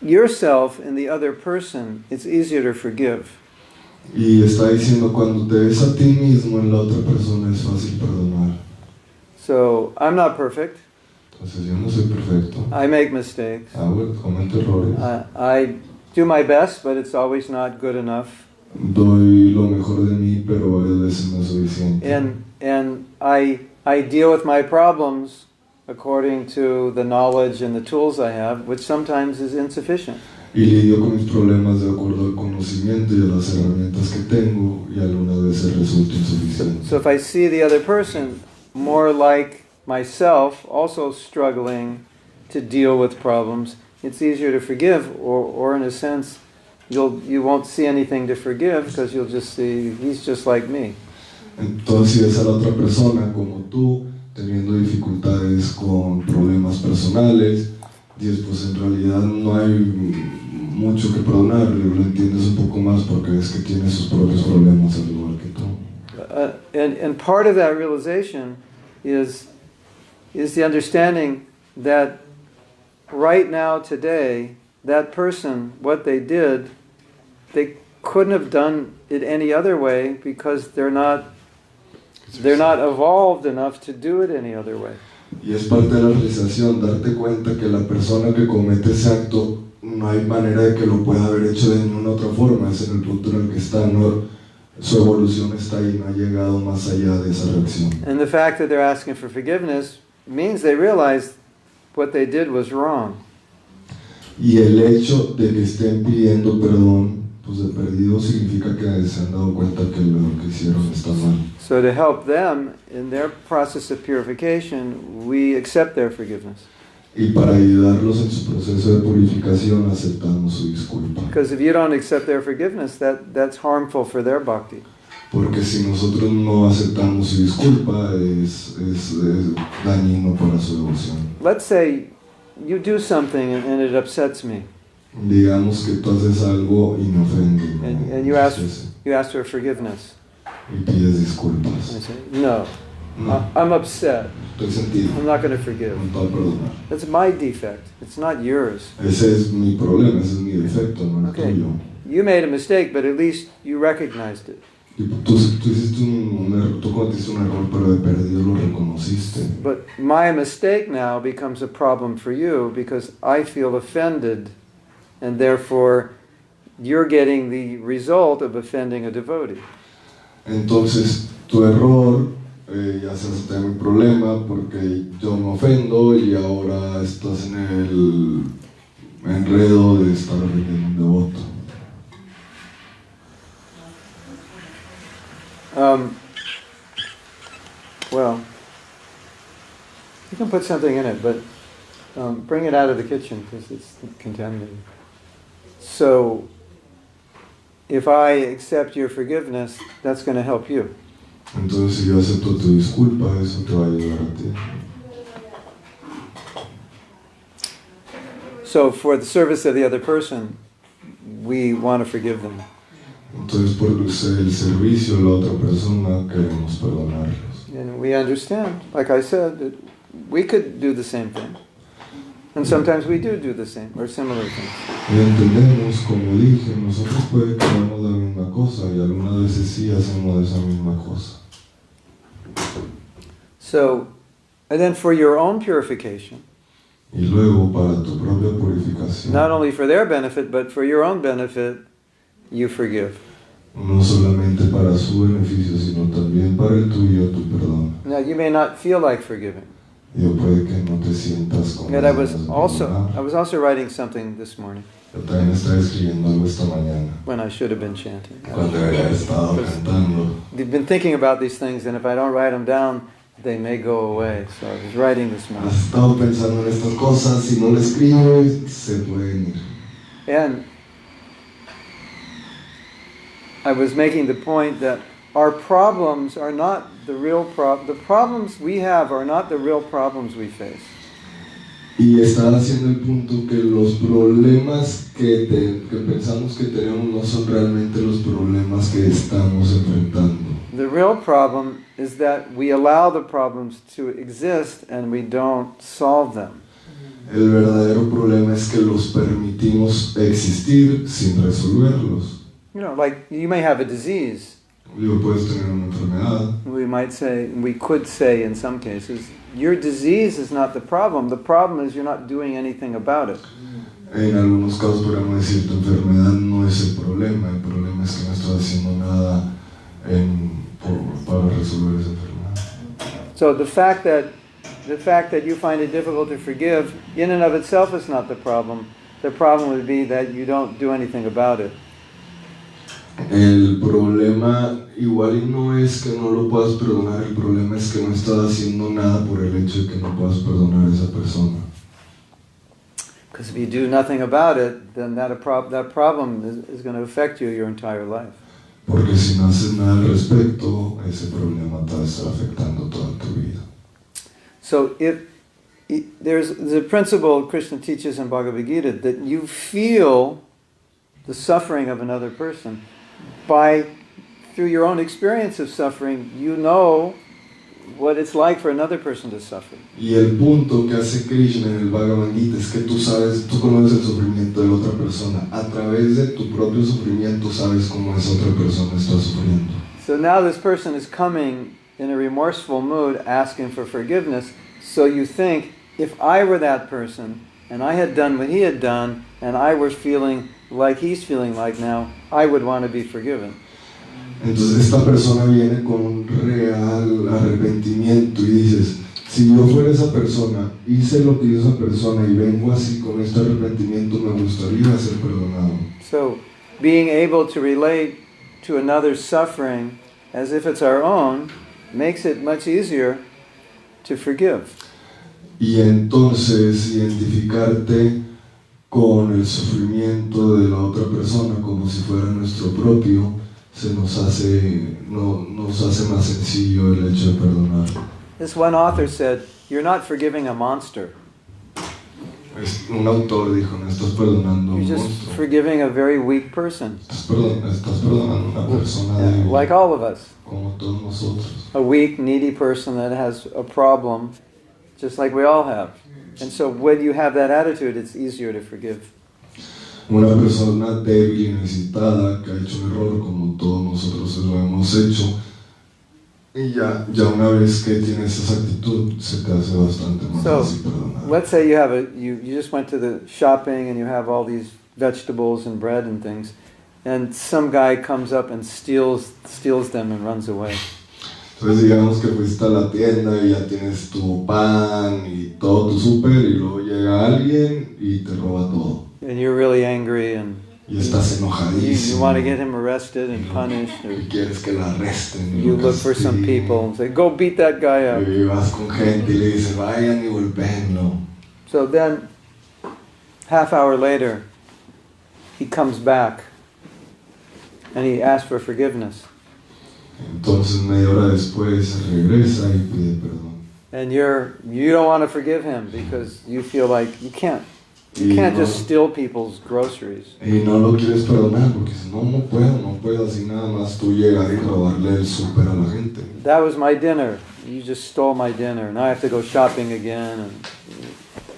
yourself in the other person, it's easier to forgive. Y está diciendo, cuando te ves a ti mismo en la otra persona es fácil perdonar. So, I'm not perfect. Entonces yo no soy perfecto. I make mistakes. Cometo errores. I do my best, but it's always not good enough. Doy lo mejor de mí, pero varias veces no es suficiente. And I deal with my problems according to the knowledge and the tools I have, which sometimes is insufficient. Y lidio con mis problemas de acuerdo al conocimiento y a las herramientas que tengo, y algunas veces resulta insuficiente. So if I see the other person more like myself, also struggling to deal with problems, it's easier to forgive, or in a sense, you won't see anything to forgive because you'll just see he's just like me. Entonces, si ves a la otra persona como tú, teniendo dificultades con problemas personales, y después en realidad no hay mucho que perdonar, lo entiendes un poco más porque ves que tiene sus propios problemas al igual que tú. And part of that realization is the understanding that right now, today, that person, what they did, they couldn't have done it any other way because they're not evolved enough to do it any other way. Y es parte de la realización, darte cuenta que la persona que comete ese acto no hay manera de que lo pueda haber hecho de ninguna otra forma, es en el punto en el que está, no, su evolución está ahí, no ha llegado más allá de esa reacción. And the fact that they're asking for forgiveness means they realize what they did was wrong. Y el hecho de que estén pidiendo perdón, pues de perdido significa que se han dado cuenta que lo que hicieron está mal. So to help them in their process of purification, we accept their forgiveness. Y para ayudarlos en su proceso de purificación aceptamos su disculpa. Because if you don't accept their forgiveness, that's harmful for their bhakti. Porque si nosotros no aceptamos su disculpa es dañino para su devoción. Let's say you do something and it upsets me. Digamos que tú haces algo y me ofende. And you ask for forgiveness. Y pides disculpas. And I say, no, I'm upset. Estoy sentido. I'm not going to forgive. No te voy a perdonar. That's my defect. It's not yours. Ese es mi problema, ese es mi defecto, no el tuyo. You made a mistake, but at least you recognized it. Tú hiciste un error, tú cometiste un error, pero de perdido lo reconociste. But my mistake now becomes a problem for you because I feel offended, and therefore you're getting the result of offending a devotee. Entonces, tu error ya se hace mi problema porque yo me ofendo y ahora estás en el enredo de estar ofendiendo un devoto. Well, you can put something in it, but bring it out of the kitchen because it's contaminated. So, if I accept your forgiveness, that's going to help you. Entonces, si yo acepto tu disculpa, eso te va a ayudar a ti. So, for the service of the other person, we want to forgive them. Entonces, por el servicio de la otra persona, queremos perdonarlos. And we understand, like I said, that we could do the same thing. And sometimes we do the same or similar things. Y entendemos, como dije, nosotros puede que hagamos la misma cosa y algunas veces sí hacemos esa misma cosa. So, and then for your own purification, Y luego, para tu propia purificación, not only for their benefit, but for your own benefit, you forgive. no solamente para su beneficio, sino también para el tuyo, tu perdón. Now, you may not feel like forgiving. Y puede que no te sientas con Yet ganas de I perdonar. was also writing something this morning Yo también estaba escribiendo algo esta mañana, when I should have been chanting. cuando debería haber estado cantando. I've been thinking about these things, and if I don't write them down, they may go away. So I was writing this morning. Has estado pensando en estas cosas, si no le escribes, se pueden ir. And I was making the point that our problems are not the real problem. The problems we have are not the real problems we face. Y estaba haciendo el punto que los problemas que pensamos que tenemos no son realmente los problemas que estamos enfrentando. The real problem is that we allow the problems to exist and we don't solve them. El verdadero problema es que los permitimos existir sin resolverlos. You know, like you may have a disease. Digo, puedes tener una enfermedad. We could say in some cases, your disease is not the problem. The problem is you're not doing anything about it. En algunos casos podemos decir tu enfermedad no es el problema es que no estás haciendo nada para resolver esa enfermedad. So the fact that you find it difficult to forgive, in and of itself is not the problem. The problem would be that you don't do anything about it. El problema igual y no es que no lo puedas perdonar, el problema es que no estás haciendo nada por el hecho de que no puedas perdonar a esa persona. Because if you do nothing about it, then that problem is going to affect you your entire life. Porque si no haces nada al respecto, ese problema te va a estar afectando toda tu vida. So there's a principle Krishna teaches in Bhagavad Gita that you feel the suffering of another person through your own experience of suffering, you know what it's like for another person to suffer. Y el punto que hace Krishna en el Bhagavad Gita es que tú conoces el sufrimiento de la otra persona. A través de tu propio sufrimiento sabes cómo esa otra persona está sufriendo. So now this person is coming in a remorseful mood asking for forgiveness. So you think, if I were that person and I had done what he had done and I was feeling like he's feeling like now, I would want to be forgiven. Entonces esta persona viene con un real arrepentimiento y dices, si yo fuera esa persona, hice lo que hizo esa persona y vengo así con este arrepentimiento, me gustaría ser perdonado. So being able to relate to another's suffering as if it's our own makes it much easier to forgive. Y entonces identificarte con el sufrimiento de la otra persona como si fuera nuestro propio nos hace más sencillo el hecho de perdonar. This one author said, "You're not forgiving a monster. Un autor dijo, no estás perdonando a un You're just monstruo. forgiving a very weak person." Estás perdonando a una persona débil, Like all of us. como todos nosotros. A weak, needy person that has a problem, just like we all have. And so when you have that attitude, it's easier to forgive. Una persona débil y necesitada que ha hecho un error como todos nosotros lo hemos hecho, y ya una vez que tienes esa actitud se te hace bastante más fácil perdonar. Let's say you just went to the shopping and you have all these vegetables and bread and things, and some guy comes up and steals them and runs away. Entonces digamos que fuiste a la tienda y ya tienes tu pan y todo tu súper y luego llega alguien y te roba todo. And you're really angry and Y estás enojadísimo. you want to get him arrested and punished. Or Y quieres que la arresten. Y you lo look for some castiguen. people and say, "Go beat that guy up." Y vas con gente y le dices, vayan y golpéenlo. So then, half hour later, he comes back and he asks for forgiveness. Entonces media hora después regresa y pide perdón. And you don't want to forgive him because you feel like you can't no, just steal people's groceries. Y no lo quieres perdonar porque dices, no puedo así nada más tú llegar y robarle el súper a la gente. That was my dinner. You just stole my dinner. Now I have to go shopping again and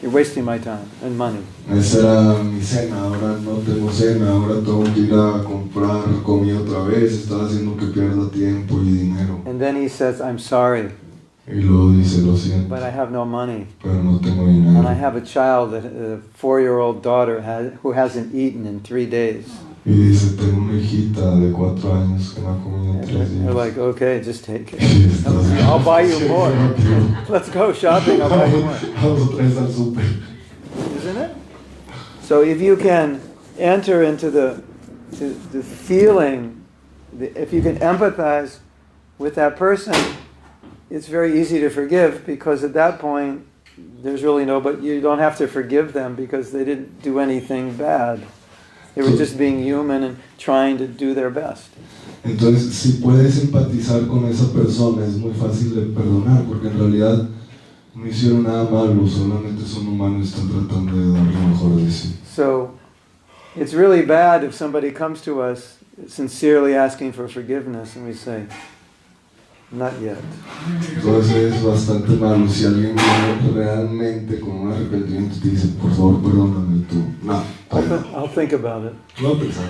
you're wasting my time and money. Esa era mi cena, ahora no tengo cena, ahora tengo que ir a comprar comida otra vez, estás haciendo que pierda tiempo y dinero. And then he says, "I'm sorry, Y luego dice, lo siento, but I have no money. pero no tengo And I dinero. have a child, a 4-year-old daughter who hasn't eaten in 3 days." Y dice, tengo una hijita de 4 años que no ha comido en 3 They're días. like, "Okay, just take it. Y estás- I'll buy you more. Let's go shopping, I'll buy you more." Vamos otra vez al súper. Isn't it? So if you can enter into the feeling, if you can empathize with that person, it's very easy to forgive because at that point there's really but you don't have to forgive them because they didn't do anything bad. They were just being human and trying to do their best. Entonces, si puedes empatizar con esa persona, es muy fácil de perdonar, porque en realidad no hicieron nada malo, solamente son humanos y están tratando de dar lo mejor de sí. So, it's really bad if somebody comes to us sincerely asking for forgiveness and we say, not yet. Entonces es bastante malo si alguien viene realmente con un arrepentimiento y te dice, por favor, perdóname, y tú, no, I'll think about it. no pensar.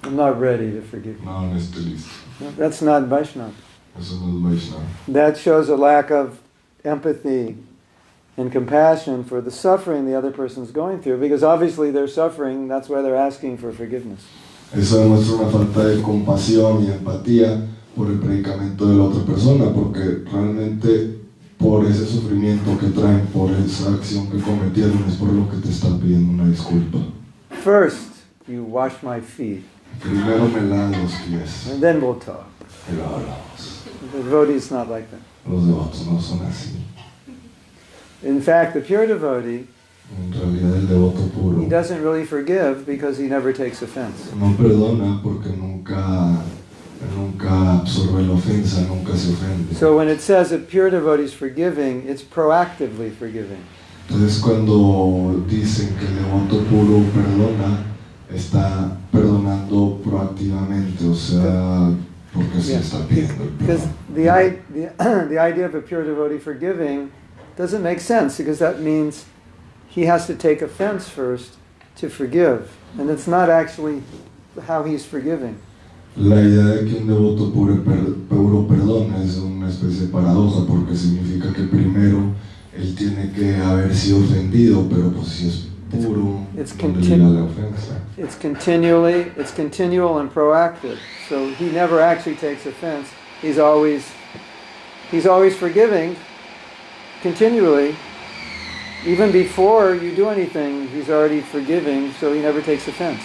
I'm not ready to forgive you. No, no estoy listo. No, that's not Vaishnava. Eso no es Vaishnava. That shows a lack of empathy and compassion for the suffering the other person's going through, because obviously they're suffering, that's why they're asking for forgiveness. Eso demuestra una falta de compasión y empatía por el predicamento de la otra persona, porque realmente por ese sufrimiento que traen, por esa acción que cometieron, es por lo que te están pidiendo una disculpa. First, you wash my feet, Primero me lavas los pies and then we'll talk. y luego hablamos. The devotee is not like that. Los devotos no son así. In fact, the pure devotee, En realidad el devoto puro he doesn't really forgive because he never takes offense. no perdona porque nunca absorbe la ofensa, nunca se ofende. So when it says that pure devotee is forgiving, it's proactively forgiving. Entonces cuando dicen que el devoto puro perdona, está perdonando proactivamente, o sea, porque se está pidiendo el Because perdón. the idea of a pure devotee forgiving doesn't make sense, because that means he has to take offense first to forgive. And it's not actually how he's forgiving. La idea de que un devoto puro perdona es una especie de paradoja, porque significa que primero él tiene que haber sido ofendido, pero pues si es puro, ¿dónde llega la ofensa? It's continual and proactive. So he never actually takes offense. He's always forgiving continually. Even before you do anything, he's already forgiving, so he never takes offense.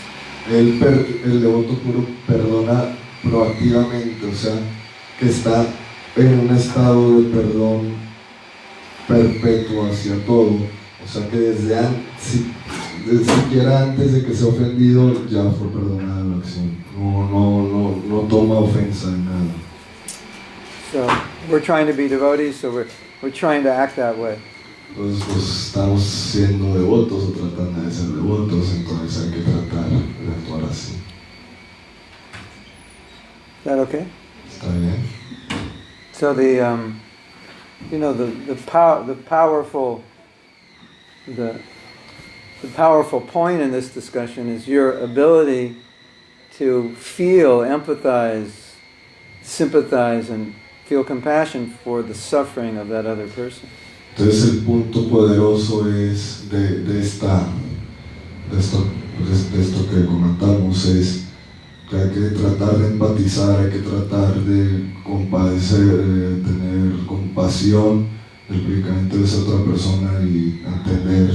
El devoto puro perdona proactivamente, o sea, que está en un estado de perdón perpetuo hacia todo, o sea que desde siquiera antes de que sea ofendido ya fue perdonada la acción, no toma ofensa en nada. So we're trying to be devotees, so we're trying to act that way. Entonces pues estamos siendo devotos o tratando de ser devotos, entonces hay que tratar de actuar así. Is that okay? ¿Está bien? So the powerful point in this discussion is your ability to feel, empathize, sympathize, and feel compassion for the suffering of that other person. Entonces el punto poderoso es de esto que comentamos, es que hay que tratar de empatizar, hay que tratar de compadecer, de tener compasión del predicamento de esa otra persona y entender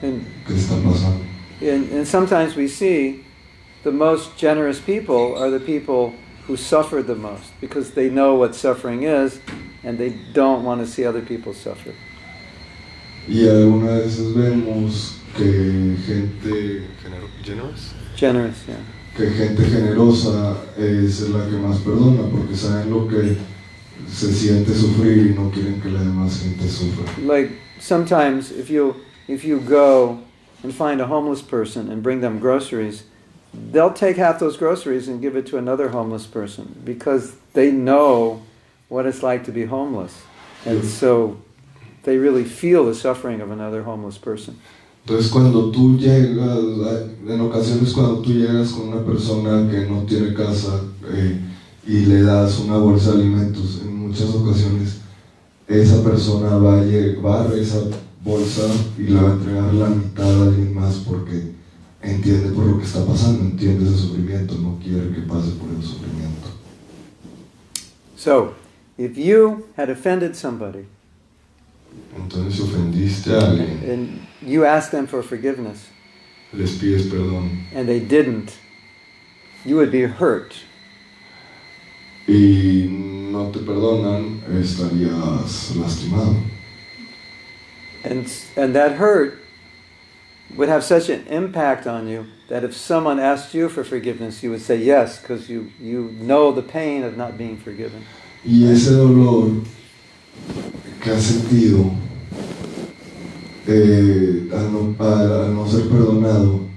qué está pasando. And sometimes we see the most generous people are the people who suffer the most, because they know what suffering is and they don't want to see other people suffer. Y algunas veces vemos que gente Generous, yeah. que gente generosa es la que más perdona, porque saben lo que se siente sufrir y no quieren que la demás gente sufra. Like sometimes if you go and find a homeless person and bring them groceries, they'll take half those groceries and give it to another homeless person because they know what it's like to be homeless. And so they really feel the suffering of another homeless person. Entonces cuando tú llegas, en ocasiones cuando tú llegas con una persona que no tiene casa y le das una bolsa de alimentos, en muchas ocasiones esa persona va a llevar esa bolsa y le va a entregar la mitad a alguien más porque entiende por lo que está pasando, entiende ese sufrimiento, no quiere que pase por el sufrimiento. So, if you had offended somebody, entonces si ofendiste a alguien, and you asked them for forgiveness, les pides perdón, and they didn't, you would be hurt. Y no te perdonan, estarías lastimado. And that hurt would have such an impact on you that if someone asked you for forgiveness, you would say yes, because you know the pain of not being forgiven. Y ese dolor que has sentido al no ser perdonado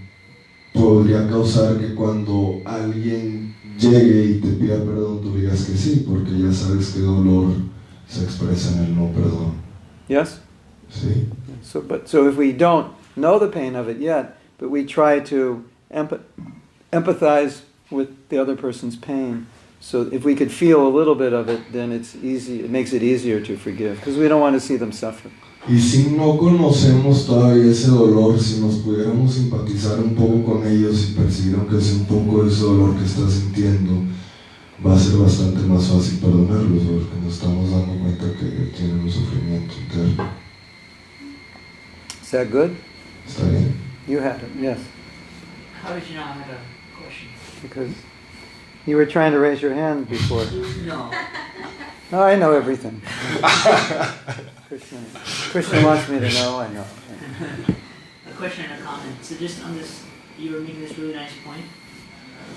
podría causar que cuando alguien llegue y te pida perdón tú digas que sí, porque ya sabes que dolor se expresa en el no perdón. Yes? ¿Sí? So if we don't know the pain of it yet, but we try to empathize with the other person's pain, so if we could feel a little bit of it, then it's easy. It makes it easier to forgive, because we don't want to see them suffer. Y si no conocemos todavía ese dolor, si nos pudiéramos simpatizar un poco con ellos y percibir aunque sea un poco ese dolor que estás sintiendo, va a ser bastante más fácil perdonarlos, porque nos estamos dando cuenta que tienen un sufrimiento interno. Is that good? ¿Está bien? You had it, yes. How did you know I had a question? Because you were trying to raise your hand before. No. No, I know everything. Krishna wants me to know, I know. A question and a comment. So just on this, you were making this really nice point.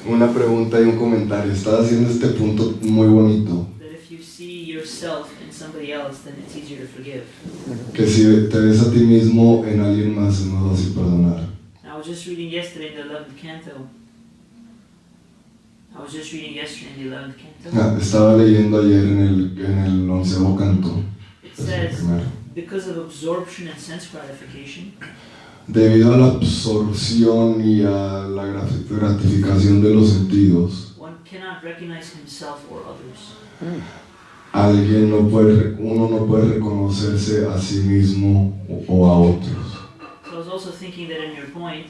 Una pregunta y un comentario. Estás haciendo este punto muy bonito. That if you see yourself in somebody else, then it's easier to forgive. Que si te ves a ti mismo en alguien más es más fácil perdonar. I was just reading yesterday in the 11th canto. Estaba leyendo ayer en el 11º canto. It says, because of absorption and sense gratification, debido a la absorción y a la gratificación de los sentidos, one cannot recognize himself or others. Uno no puede reconocerse a sí mismo o a otros. So I was also thinking that in your point,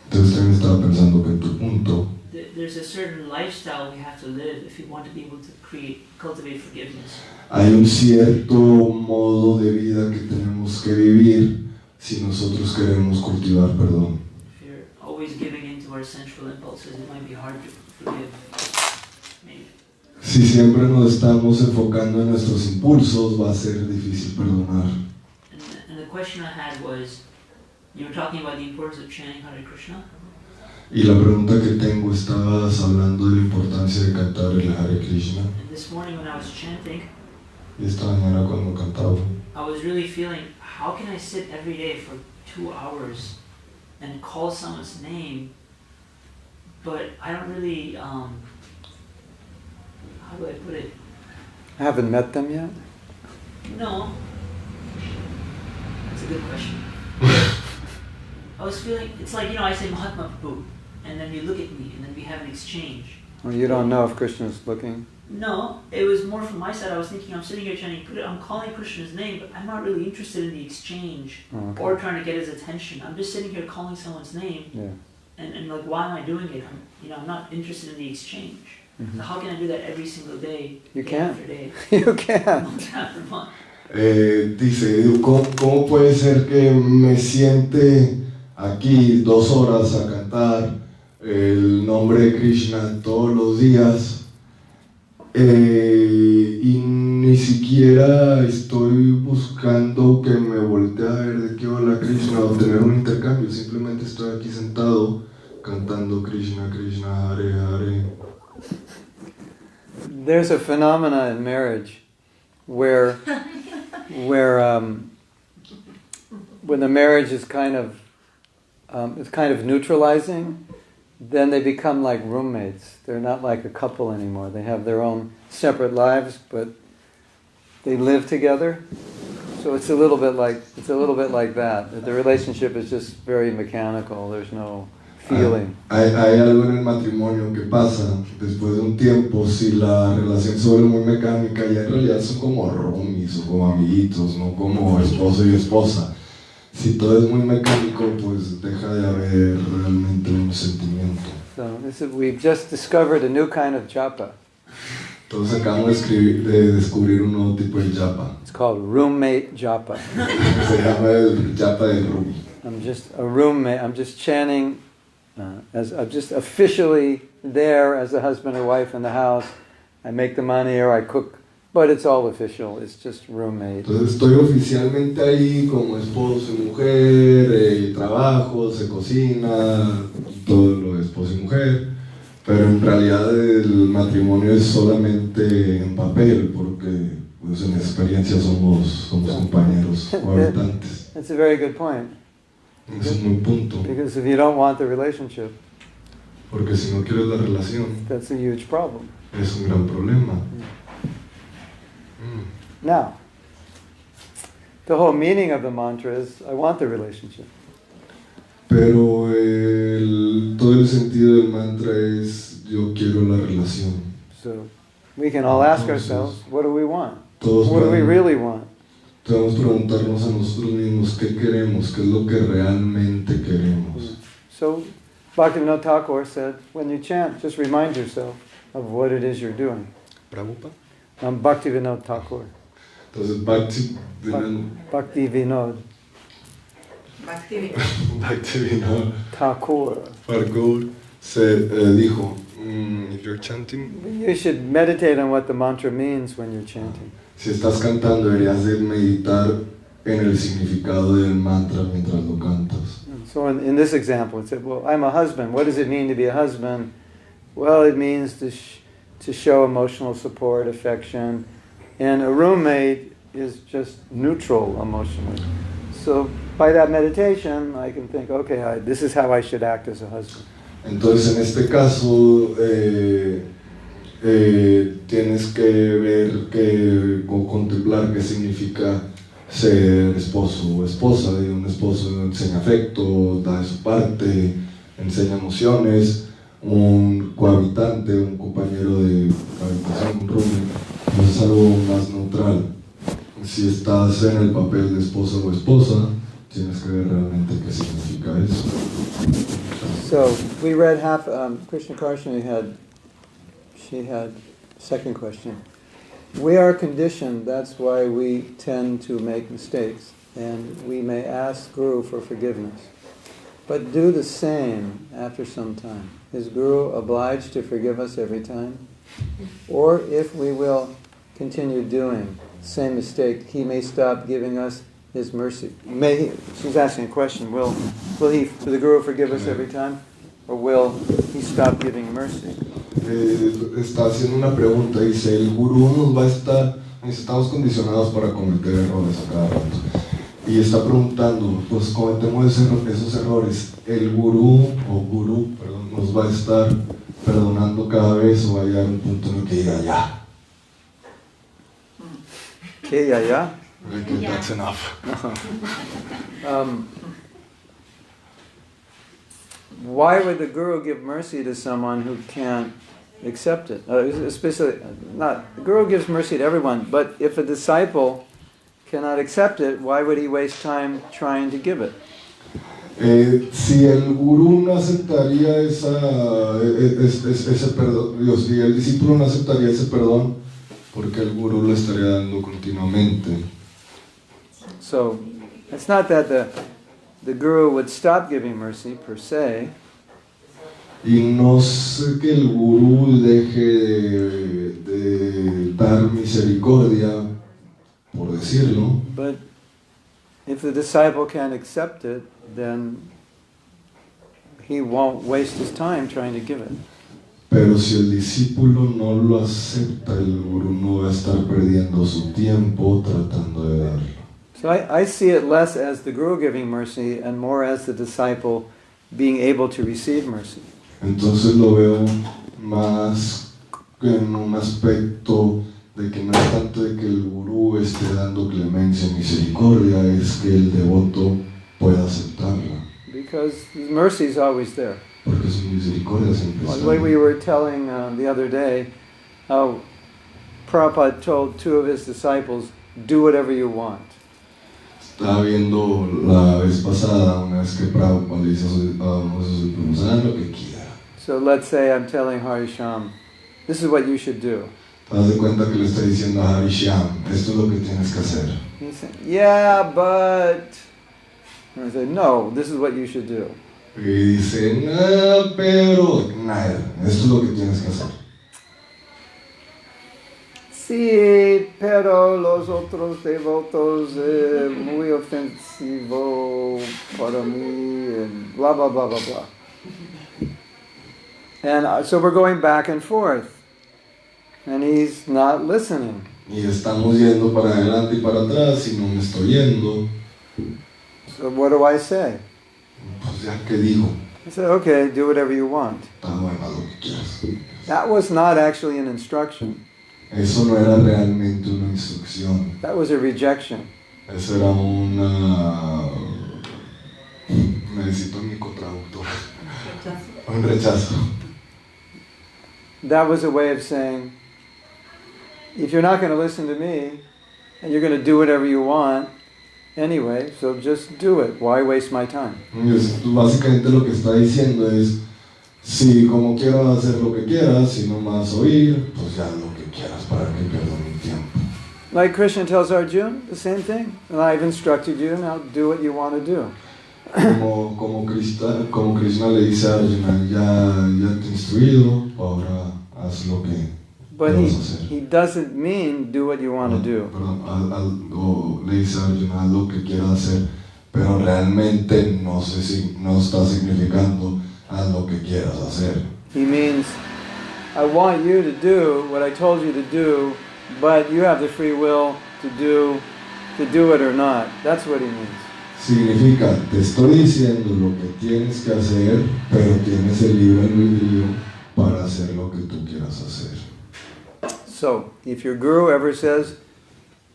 entonces también estaba pensando que en tu punto, there's a certain lifestyle we have to live if we want to be able to cultivate forgiveness. Hay un cierto modo de vida que tenemos que vivir si nosotros queremos cultivar perdón. If you're always giving into our sensual impulses, it might be hard to forgive. Maybe. Si siempre nos estamos enfocando en nuestros impulsos, va a ser difícil perdonar. And the question I had was, you were talking about the importance of chanting Hare Krishna. Y la pregunta que tengo, estabas hablando de la importancia de cantar el Hare Krishna. And this morning when I was chanting, y esta mañana cuando cantaba, I was really feeling, how can I sit every day for 2 hours and call someone's name, but I don't really, how do I put it? I haven't met them yet? No. That's a good question. I was feeling, it's like, I say Mahatma Prabhu, and then you look at me, and then we have an exchange. Well, you don't know if Krishna's looking? No, it was more from my side. I was thinking, I'm sitting here chanting, I'm calling Krishna's name, but I'm not really interested in the exchange or trying to get his attention. I'm just sitting here calling someone's name, and like, why am I doing it? I'm not interested in the exchange. So how can I do that every single day? You day can't. After day, You can't. month after month. Dice, ¿cómo puede ser que me siente aquí 2 horas a cantar el nombre de Krishna todos los días y ni siquiera estoy buscando que me voltee a ver de qué habla Krishna o tener un intercambio, simplemente estoy aquí sentado cantando Krishna, Krishna, Hare Hare? There's a phenomena in marriage where when the marriage is kind of neutralizing, then they become like roommates. They're not like a couple anymore. They have their own separate lives, but they live together. So it's a little bit like that. The relationship is just very mechanical. There's no feeling. Hay algo en el matrimonio que pasa después de un tiempo, si la relación se vuelve muy mecánica, ya en realidad son como roomies o como amiguitos, no como esposo y esposa. Si todo es muy mecánico, pues deja de haber realmente un sentimiento. So we've just discovered a new kind of japa. Entonces acabamos de descubrir un nuevo tipo de japa. It's called roommate japa. Se llama el japa del roomie. I'm just a roommate. I'm just chanting. As I'm just officially there as a husband or wife in the house. I make the money, or I cook But it's all official. It's just roommate. Entonces estoy oficialmente ahí como esposo y mujer, trabajo, se cocina, todo lo de esposo y mujer, pero en realidad el matrimonio es solamente en papel, porque pues, en experiencia somos compañeros o habitantes. That's a very good point. Es un buen punto, Because if you don't want the relationship, porque si no quieres la relación, that's a huge problem. es un gran problema. Now, the whole meaning of the mantra is, I want the relationship. Pero todo el sentido del mantra es, yo quiero la relación. So we can all ask ourselves, what do we want? Todos What do we really want? Debemos preguntarnos a nosotros mismos qué queremos, qué es lo que realmente queremos. So Bhaktivinoda Thakur said, when you chant, just remind yourself of what it is you're doing. Prabhupada. Bhaktivinoda Thakur. Entonces Bhaktivinoda Bhaktivinoda Thakur. Thakur se dijo, if you're chanting, You should meditate on what the mantra means when you're chanting. si estás cantando deberías de meditar en el significado del mantra mientras lo cantas. So in this example, it said, well, I'm a husband. What does it mean to be a husband? Well, it means to show emotional support, affection. And a roommate is just neutral emotionally. So by that meditation, I can think, okay, this is how I should act as a husband. Entonces en este caso tienes que ver, contemplar qué significa ser esposo o esposa. Un esposo enseña afecto, da de su parte, enseña emociones. Un cohabitante, un compañero de habitación, un roommate, es algo más neutral. Si estás en el papel de esposo o esposa, tienes que ver realmente qué significa eso. So we read half. Krishna Karshani she had second question. We are conditioned. That's why we tend to make mistakes, and we may ask Guru for forgiveness, but do the same after some time. Is Guru obliged to forgive us every time? Or if we will continue doing the same mistake, he may stop giving us his mercy. She's asking a question, will the Guru forgive us every time? Or will he stop giving mercy? Está haciendo una pregunta, dice, el Gurú nos va a estar, estamos condicionados para cometer errores a cada rato. Y está preguntando, pues cometemos esos errores, el Gurú nos va a estar perdonando cada vez o va a llegar un punto en el que diga ya. ¿Qué ya? That's enough. Why would the Guru give mercy to someone who can't accept it? Especially, the Guru gives mercy to everyone, but if a disciple cannot accept it, why would he waste time trying to give it? Si el gurú no aceptaría ese perdón, si el discípulo no aceptaría ese perdón, porque el gurú lo estaría dando continuamente. So, it's not that the Guru would stop giving mercy per se. Y no es que el gurú deje de dar misericordia, por decirlo. But if the disciple can't accept it, then he won't waste his time trying to give it. Pero si el discípulo no lo acepta, el gurú no va a estar perdiendo su tiempo tratando de darlo. So I see it less as the Guru giving mercy and more as the disciple being able to receive mercy. Entonces lo veo más en un aspecto de que no es tanto de que el gurú esté dando clemencia y misericordia, es que el devoto pueda aceptarla. Because mercy is always there. Porque su misericordia siempre está. Like we were telling the other day, how Prabhupada told two of his disciples, do whatever you want. Estaba viendo la vez pasada, una vez que Prabhupada le dice a uno de sus discípulos, hagan lo que quieran. So let's say I'm telling Harisham, this is what you should do. Te das de cuenta que le está diciendo a Harisham, esto es lo que tienes que hacer. He said, yeah, but... And I said, no, this is what you should do. Y dice, no, pero nada, esto es lo que tienes que hacer. sí, pero los otros devotos muy ofensivo para mí, and blah, blah, blah, blah, blah. And so we're going back and forth. And he's not listening. Y estamos yendo para adelante y para atrás y no me estoy yendo. So what do I say? Pues ya que digo, I said, okay, do whatever you want. está bueno, haz lo que quieras. That was not actually an instruction. Eso no era realmente una instrucción. That was a rejection. Eso era una... Necesito mi cotraductor. Un rechazo. That was a way of saying, if you're not going to listen to me, and you're going to do whatever you want anyway, so just do it. Why waste my time? Básicamente lo que está diciendo es, si como quiero hacer lo que quieras, si no me vas a oír, pues ya lo que quieras, para que pierda mi tiempo. Like Krishna tells Arjuna, the same thing. And I've instructed you, now do what you want to do. Como Krishna le dice a Arjuna, ya te he instruido, ahora haz lo que But vas a hacer. he doesn't mean do what you want to do. Perdón, le dice a Arjuna, haz lo que quieras hacer, pero realmente no está significando haz lo que quieras hacer. He means, I want you to do what I told you to do, but you have the free will to do it or not. That's what he means. Significa, te estoy diciendo lo que tienes que hacer, pero tienes el libre albedrío para hacer lo que tú quieras hacer. So, if your guru ever says,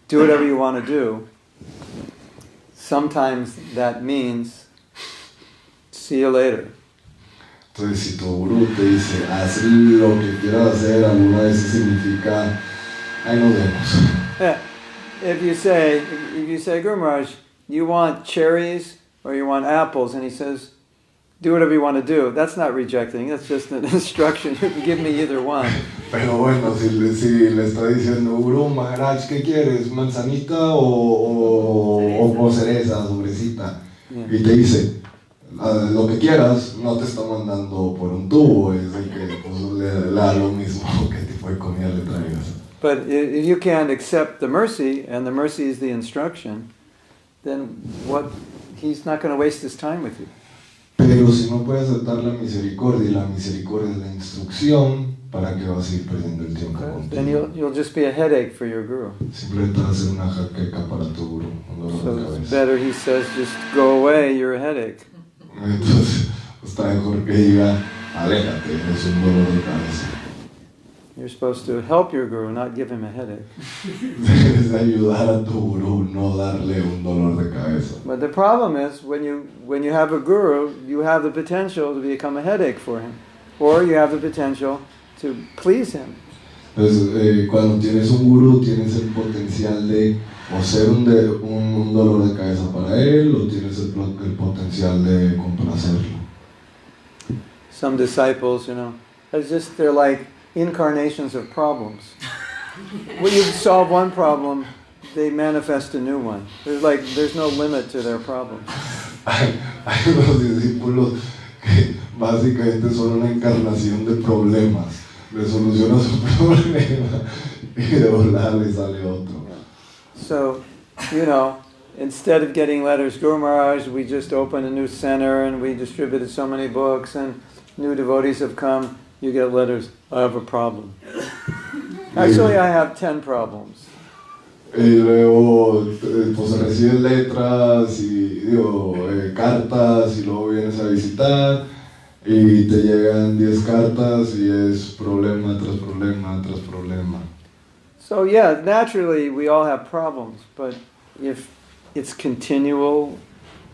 do whatever you want to do, sometimes that means, see you later. Entonces, si tu gurú te dice, haz lo que quieras hacer, alguna vez significa, ahí nos vemos. If you say, Guru Maharaj, you want cherries or you want apples, and he says, do whatever you want to do, that's not rejecting, that's just an instruction. You can give me either one. Pero bueno, si le está diciendo, Guru Maharaj, ¿qué quieres? ¿Manzanita o cereza, sobrecita? Yeah. Y te dice, lo que quieras, no te está mandando por un tubo, es el que pues, le da lo mismo que tipo de comida le traigas. But if you can't accept the mercy, and the mercy is the instruction, then he's not going to waste his time with you. Pero si no puedes aceptar la misericordia, y la misericordia es la instrucción, ¿para qué vas a ir perdiendo el tiempo Then contigo? you'll just be a headache for your guru. Simplemente vas a ser una jaqueca para tu guru, un dolor So de it's cabeza. better, he says, just go away, you're a headache. Entonces, está mejor que diga, aléjate, es un dolor de cabeza. You're supposed to help your guru, not give him a headache. Debes ayudar a tu gurú, no darle un dolor de cabeza. But the problem is, when you have a guru, you have the potential to become a headache for him. Or you have the potential to please him. Entonces, cuando tienes un gurú, tienes el potencial de o ser un dolor de cabeza para él, o tienes el potencial de complacerlo. Some disciples, they're like incarnations of problems. When you solve one problem, they manifest a new one. There's no limit to their problems. Hay unos discípulos que básicamente son una encarnación de problemas. Le solucionas un problema y de volar le sale otro. So, instead of getting letters, Guru Maharaj, we just opened a new center and we distributed so many books and new devotees have come. You get letters, I have a problem. Actually, I have 10 problems. Y luego pues recibes letras y cartas y luego vienes a visitar y te llegan 10 cartas y es problema tras problema tras problema. So yeah, naturally we all have problems, but if it's continual,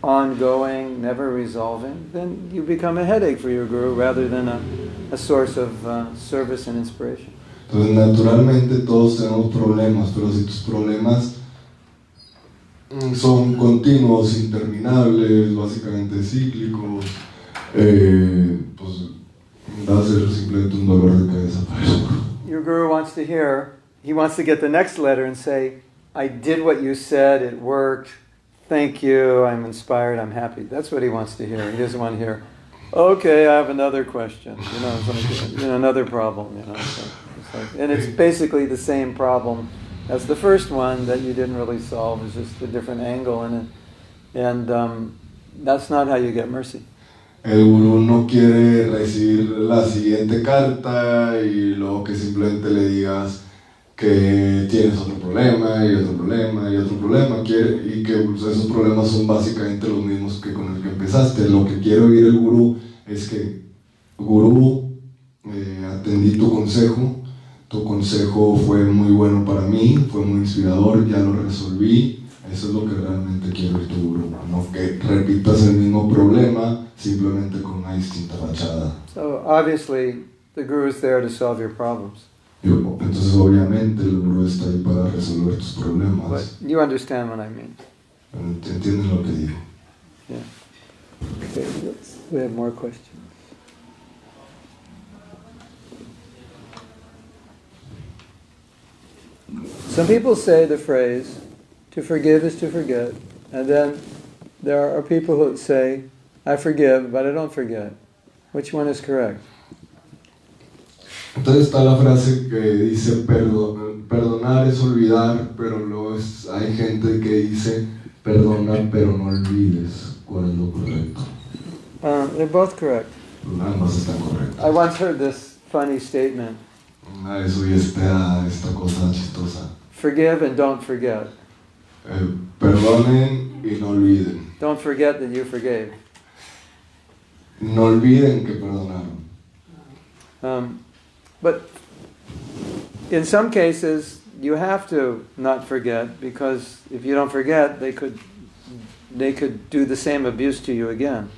ongoing, never resolving, then you become a headache for your guru rather than a source of service and inspiration. Entonces naturalmente todos tenemos problemas, pero si tus problemas son continuos, interminables, básicamente cíclicos, pues va a ser simplemente un dolor de cabeza para el guru. Your guru wants to hear, he wants to get the next letter and say, I did what you said, it worked, thank you, I'm inspired, I'm happy. That's what he wants to hear. He doesn't want to hear, okay, I have another question, it's like, another problem, And it's basically the same problem as the first one that you didn't really solve. It's just a different angle in it. And that's not how you get mercy. El gurú no quiere recibir la siguiente carta y luego que simplemente le digas que tienes otro problema y otro problema y otro problema, y que esos problemas son básicamente los mismos que con el que empezaste. Lo que quiere oír el gurú es que, gurú, atendí tu consejo fue muy bueno para mí, fue muy inspirador, ya lo resolví. Eso es lo que realmente quiere oír tu gurú, no que repitas el mismo problema simplemente con una distinta fachada. So obviously the guru is there to solve your problems. Entonces obviamente el gurú está ahí para resolver tus problemas. But you understand what I mean. ¿Entiendes lo que digo? Yeah. Okay, we have more questions. Some people say the phrase, to forgive is to forget, and then there are people who say, I forgive, but I don't forget. Which one is correct? Entonces está la frase que dice perdonar es olvidar, pero luego hay gente que dice perdona pero no olvides. ¿Cuál es lo correcto? They're both correct. Ambas están correctas. I once heard this funny statement. Eso y esta cosa chistosa. Forgive and don't forget. Perdonen y no olviden. Don't forget that you forgave. No olviden que perdonaron. But in some cases, you have to not forget, because if you don't forget, they could do the same abuse to you again.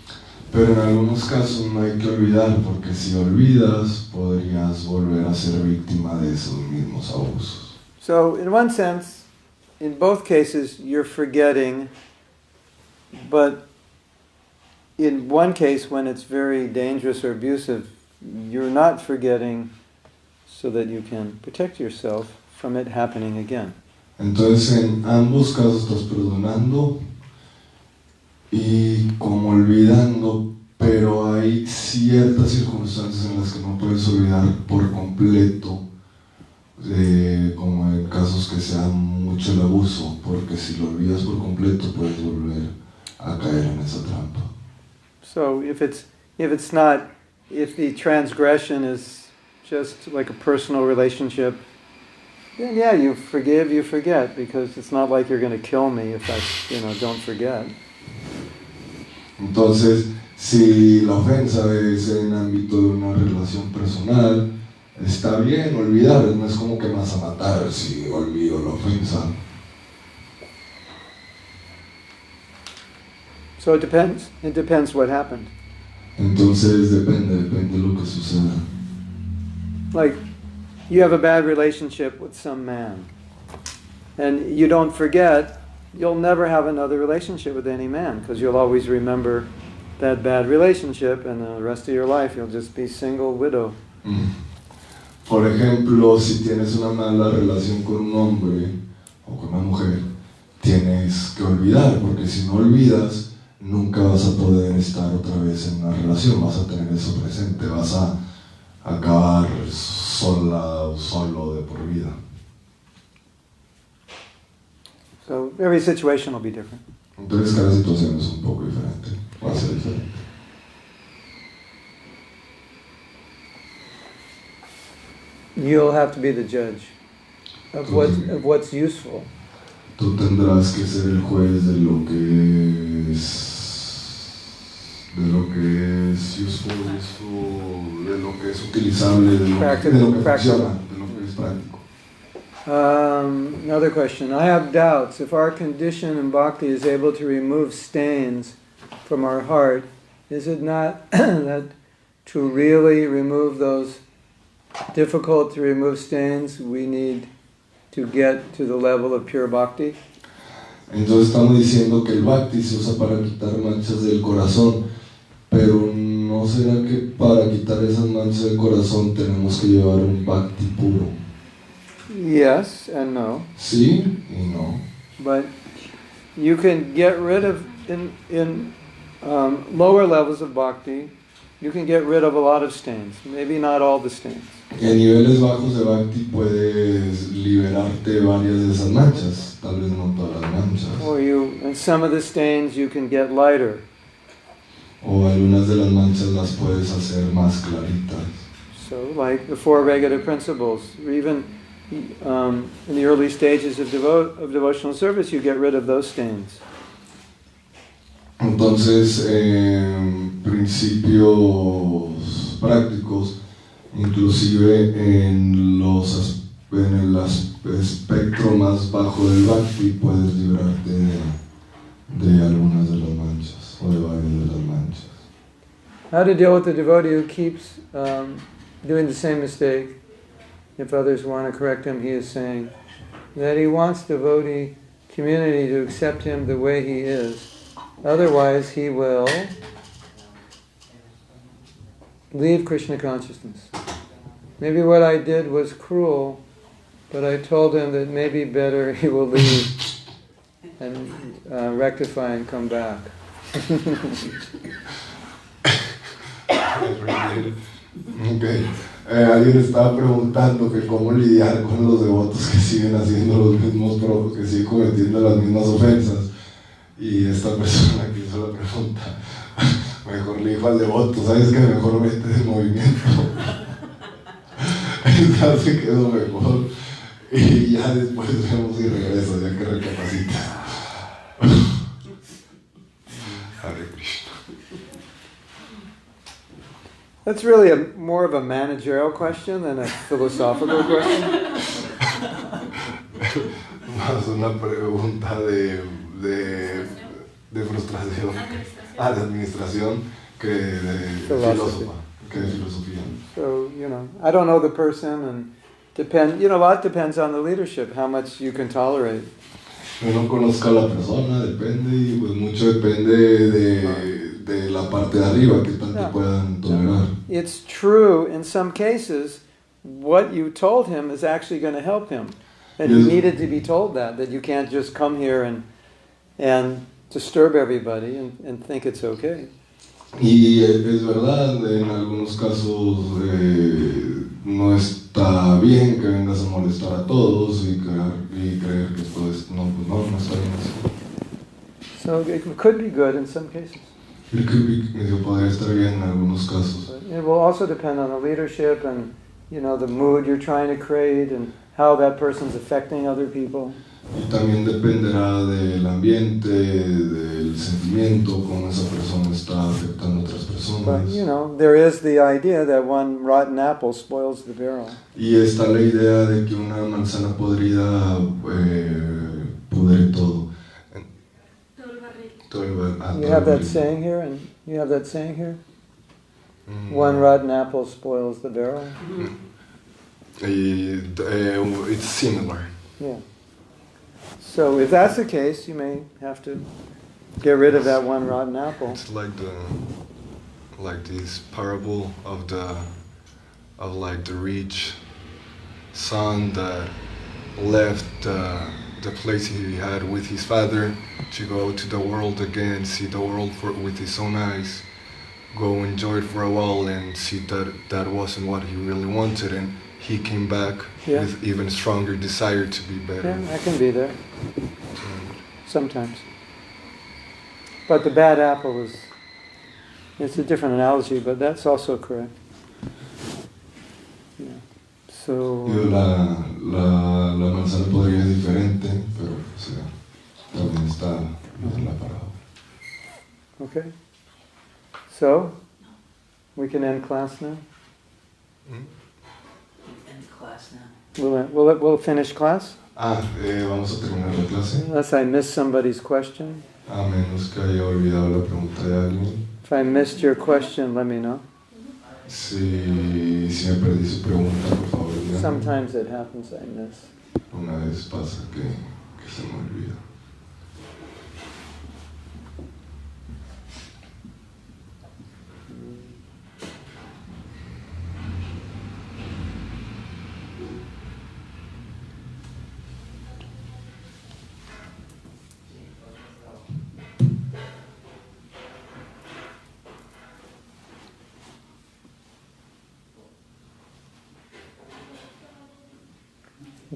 Pero en algunos casos no hay que olvidar, porque si olvidas, podrías volver a ser víctima de esos mismos abusos. So, in one sense, in both cases, you're forgetting, but in one case, when it's very dangerous or abusive, you're not forgetting so that you can protect yourself from it happening again. Entonces, en ambos casos estás perdonando y como olvidando, pero hay ciertas circunstancias en las que no puedes olvidar por completo, como en casos que sea mucho el abuso, porque si lo olvidas por completo puedes volver a caer en esa trampa. So if the transgression is just like a personal relationship, then yeah, you forgive, you forget, because it's not like you're going to kill me if I, don't forget. Entonces, si la ofensa es en ámbito de una relación personal, está bien olvidar, no es como que me vas a matar si olvido la ofensa. So it depends what happened. Entonces depende de lo que suceda. Like, you have a bad relationship with some man, and you don't forget, you'll never have another relationship with any man, because you'll always remember that bad relationship, and the rest of your life you'll just be single widow. Por ejemplo, si tienes una mala relación con un hombre o con una mujer, tienes que olvidar, porque si no olvidas, nunca vas a poder estar otra vez en una relación, vas a tener eso presente, vas a acabar sola o solo de por vida. So every situation will be different. Entonces cada situación es un poco diferente, va a ser diferente. You'll have to be the judge of what's useful. Tú tendrás que ser el juez de lo que es useful, de lo que es utilizable, de lo que funciona, de lo que es práctico. Another question. I have doubts. If our condition in bhakti is able to remove stains from our heart, is it not that to really remove those difficult to remove stains, we need to get to the level of pure bhakti? Entonces estamos diciendo que el bhakti se usa para quitar manchas del corazón, pero ¿no será que para quitar esas manchas del corazón tenemos que llevar un bhakti puro? Yes and no. Sí y no. But you can get rid of in lower levels of bhakti, you can get rid of a lot of stains. Maybe not all the stains. Y en niveles bajos de Bhakti puedes liberarte varias de esas manchas, tal vez no todas las manchas. Or and some of the stains you can get lighter. O algunas de las manchas las puedes hacer más claritas. So, like the 4 regulative principles, or even in the early stages of devotional service, you get rid of those stains. Entonces, principios prácticos, inclusive en el espectro más bajo del Bhakti, puedes librarte de algunas de las manchas, o de varias de las manchas. How to deal with the devotee who keeps doing the same mistake? If others want to correct him, he is saying that he wants devotee community to accept him the way he is. Otherwise, he will leave Krishna consciousness. Maybe what I did was cruel, but I told him that maybe better he will leave and rectify and come back. Okay. Alguien estaba preguntando que cómo lidiar con los devotos que siguen haciendo los mismos que siguen cometiendo las mismas ofensas. Y esta persona que hizo la pregunta, mejor le dijo al devoto, ¿sabes qué? Mejor vete del movimiento. Entonces se quedó mejor. Y ya después vemos y regreso, ya que recapacita. Hare Krishna. That's really more of a managerial question than a philosophical question. Más una pregunta de frustración, de administración, que de filosofía. So, I don't know the person, and a lot depends on the leadership, how much you can tolerate. Yo no conozco a la persona, depende, y pues mucho depende de la parte de arriba, que tanto puedan tolerar. It's true, in some cases, what you told him is actually going to help him. And he needed to be told that you can't just come here and disturb everybody and think it's okay. Y es verdad, en algunos casos no está bien que vengas a molestar a todos y creer que todo es, no está bien así. So it could be good in some cases. Podría estar bien en algunos casos. But it will also depend on the leadership and the mood you're trying to create and how that person's affecting other people. Y también dependerá del ambiente, del sentimiento, cómo esa persona está afectando a otras personas. But, there is the idea that one rotten apple spoils the barrel. Y está la idea de que una manzana podrida pudre todo. You have that saying here, and you have that saying here? One rotten apple spoils the barrel. It's similar. Yeah. So if that's the case, you may have to get rid of that one rotten apple. It's like this parable of the rich son that left the place he had with his father to go to the world again, see the world with his own eyes, go enjoy it for a while and see that wasn't what he really wanted, and he came back with even stronger desire to be better. Yeah, I can be there. Sometimes. But the bad apple it's a different analogy, but that's also correct. Yeah. So... La manzana podría ser diferente, pero también está en la parábola. Okay. So, we can end class now? End class now. We'll finish class? Vamos a terminar la clase. Unless I missed somebody's question. A menos que haya olvidado la pregunta de alguien. If I missed your question, let me know. Si me perdí su pregunta, por favor, dígame. Sometimes it happens, I miss. Una vez pasa que se me olvida.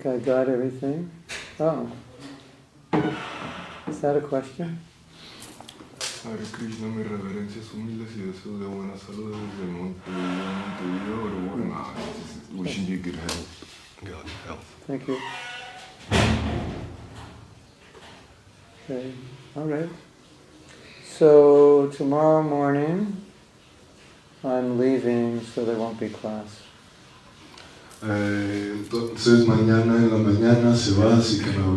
think I got everything. Oh. Is that a question? Hare Krishna, mis reverencias humildes y deseos de buena salud desde Montevideo, Uruguay. Wishing you good health. God health. Thank you. Okay, all right. So tomorrow morning, I'm leaving, so there won't be class. Entonces mañana en la mañana se va, así que no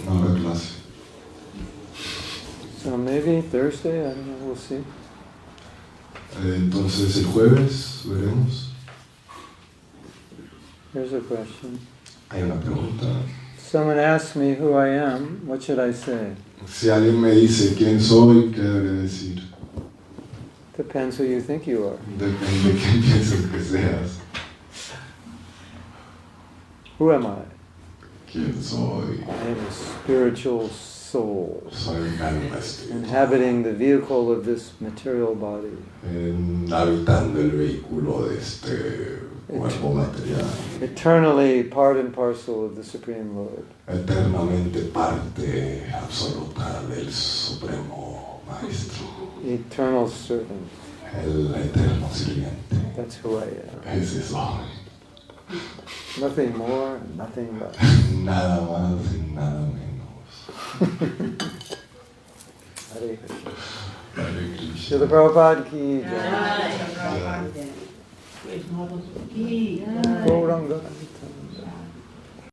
habrá clase. So maybe Thursday, I don't know, we'll see. Entonces el jueves veremos. Here's a question. Hay una pregunta. Someone asks me who I am, what should I say? Si alguien me dice quién soy, ¿qué debería decir? Depends who you think you are. Depende de quién piensas que seas. Who am I? ¿Quién soy? I am a spiritual soul, Soy un alma espiritual, inhabiting the vehicle of this material body. habitando el vehículo de este cuerpo material, Eternally part and parcel of the Supreme Lord. eternamente parte absoluta del Supremo Maestro, Eternal servant. el eterno sirviente. That's who I am. Ese soy. Nothing more, nothing less. Nada más y nada menos. Hare Krishna. Hare Krishna. Srila Prabhupada ki jai. Jai. Gauranga.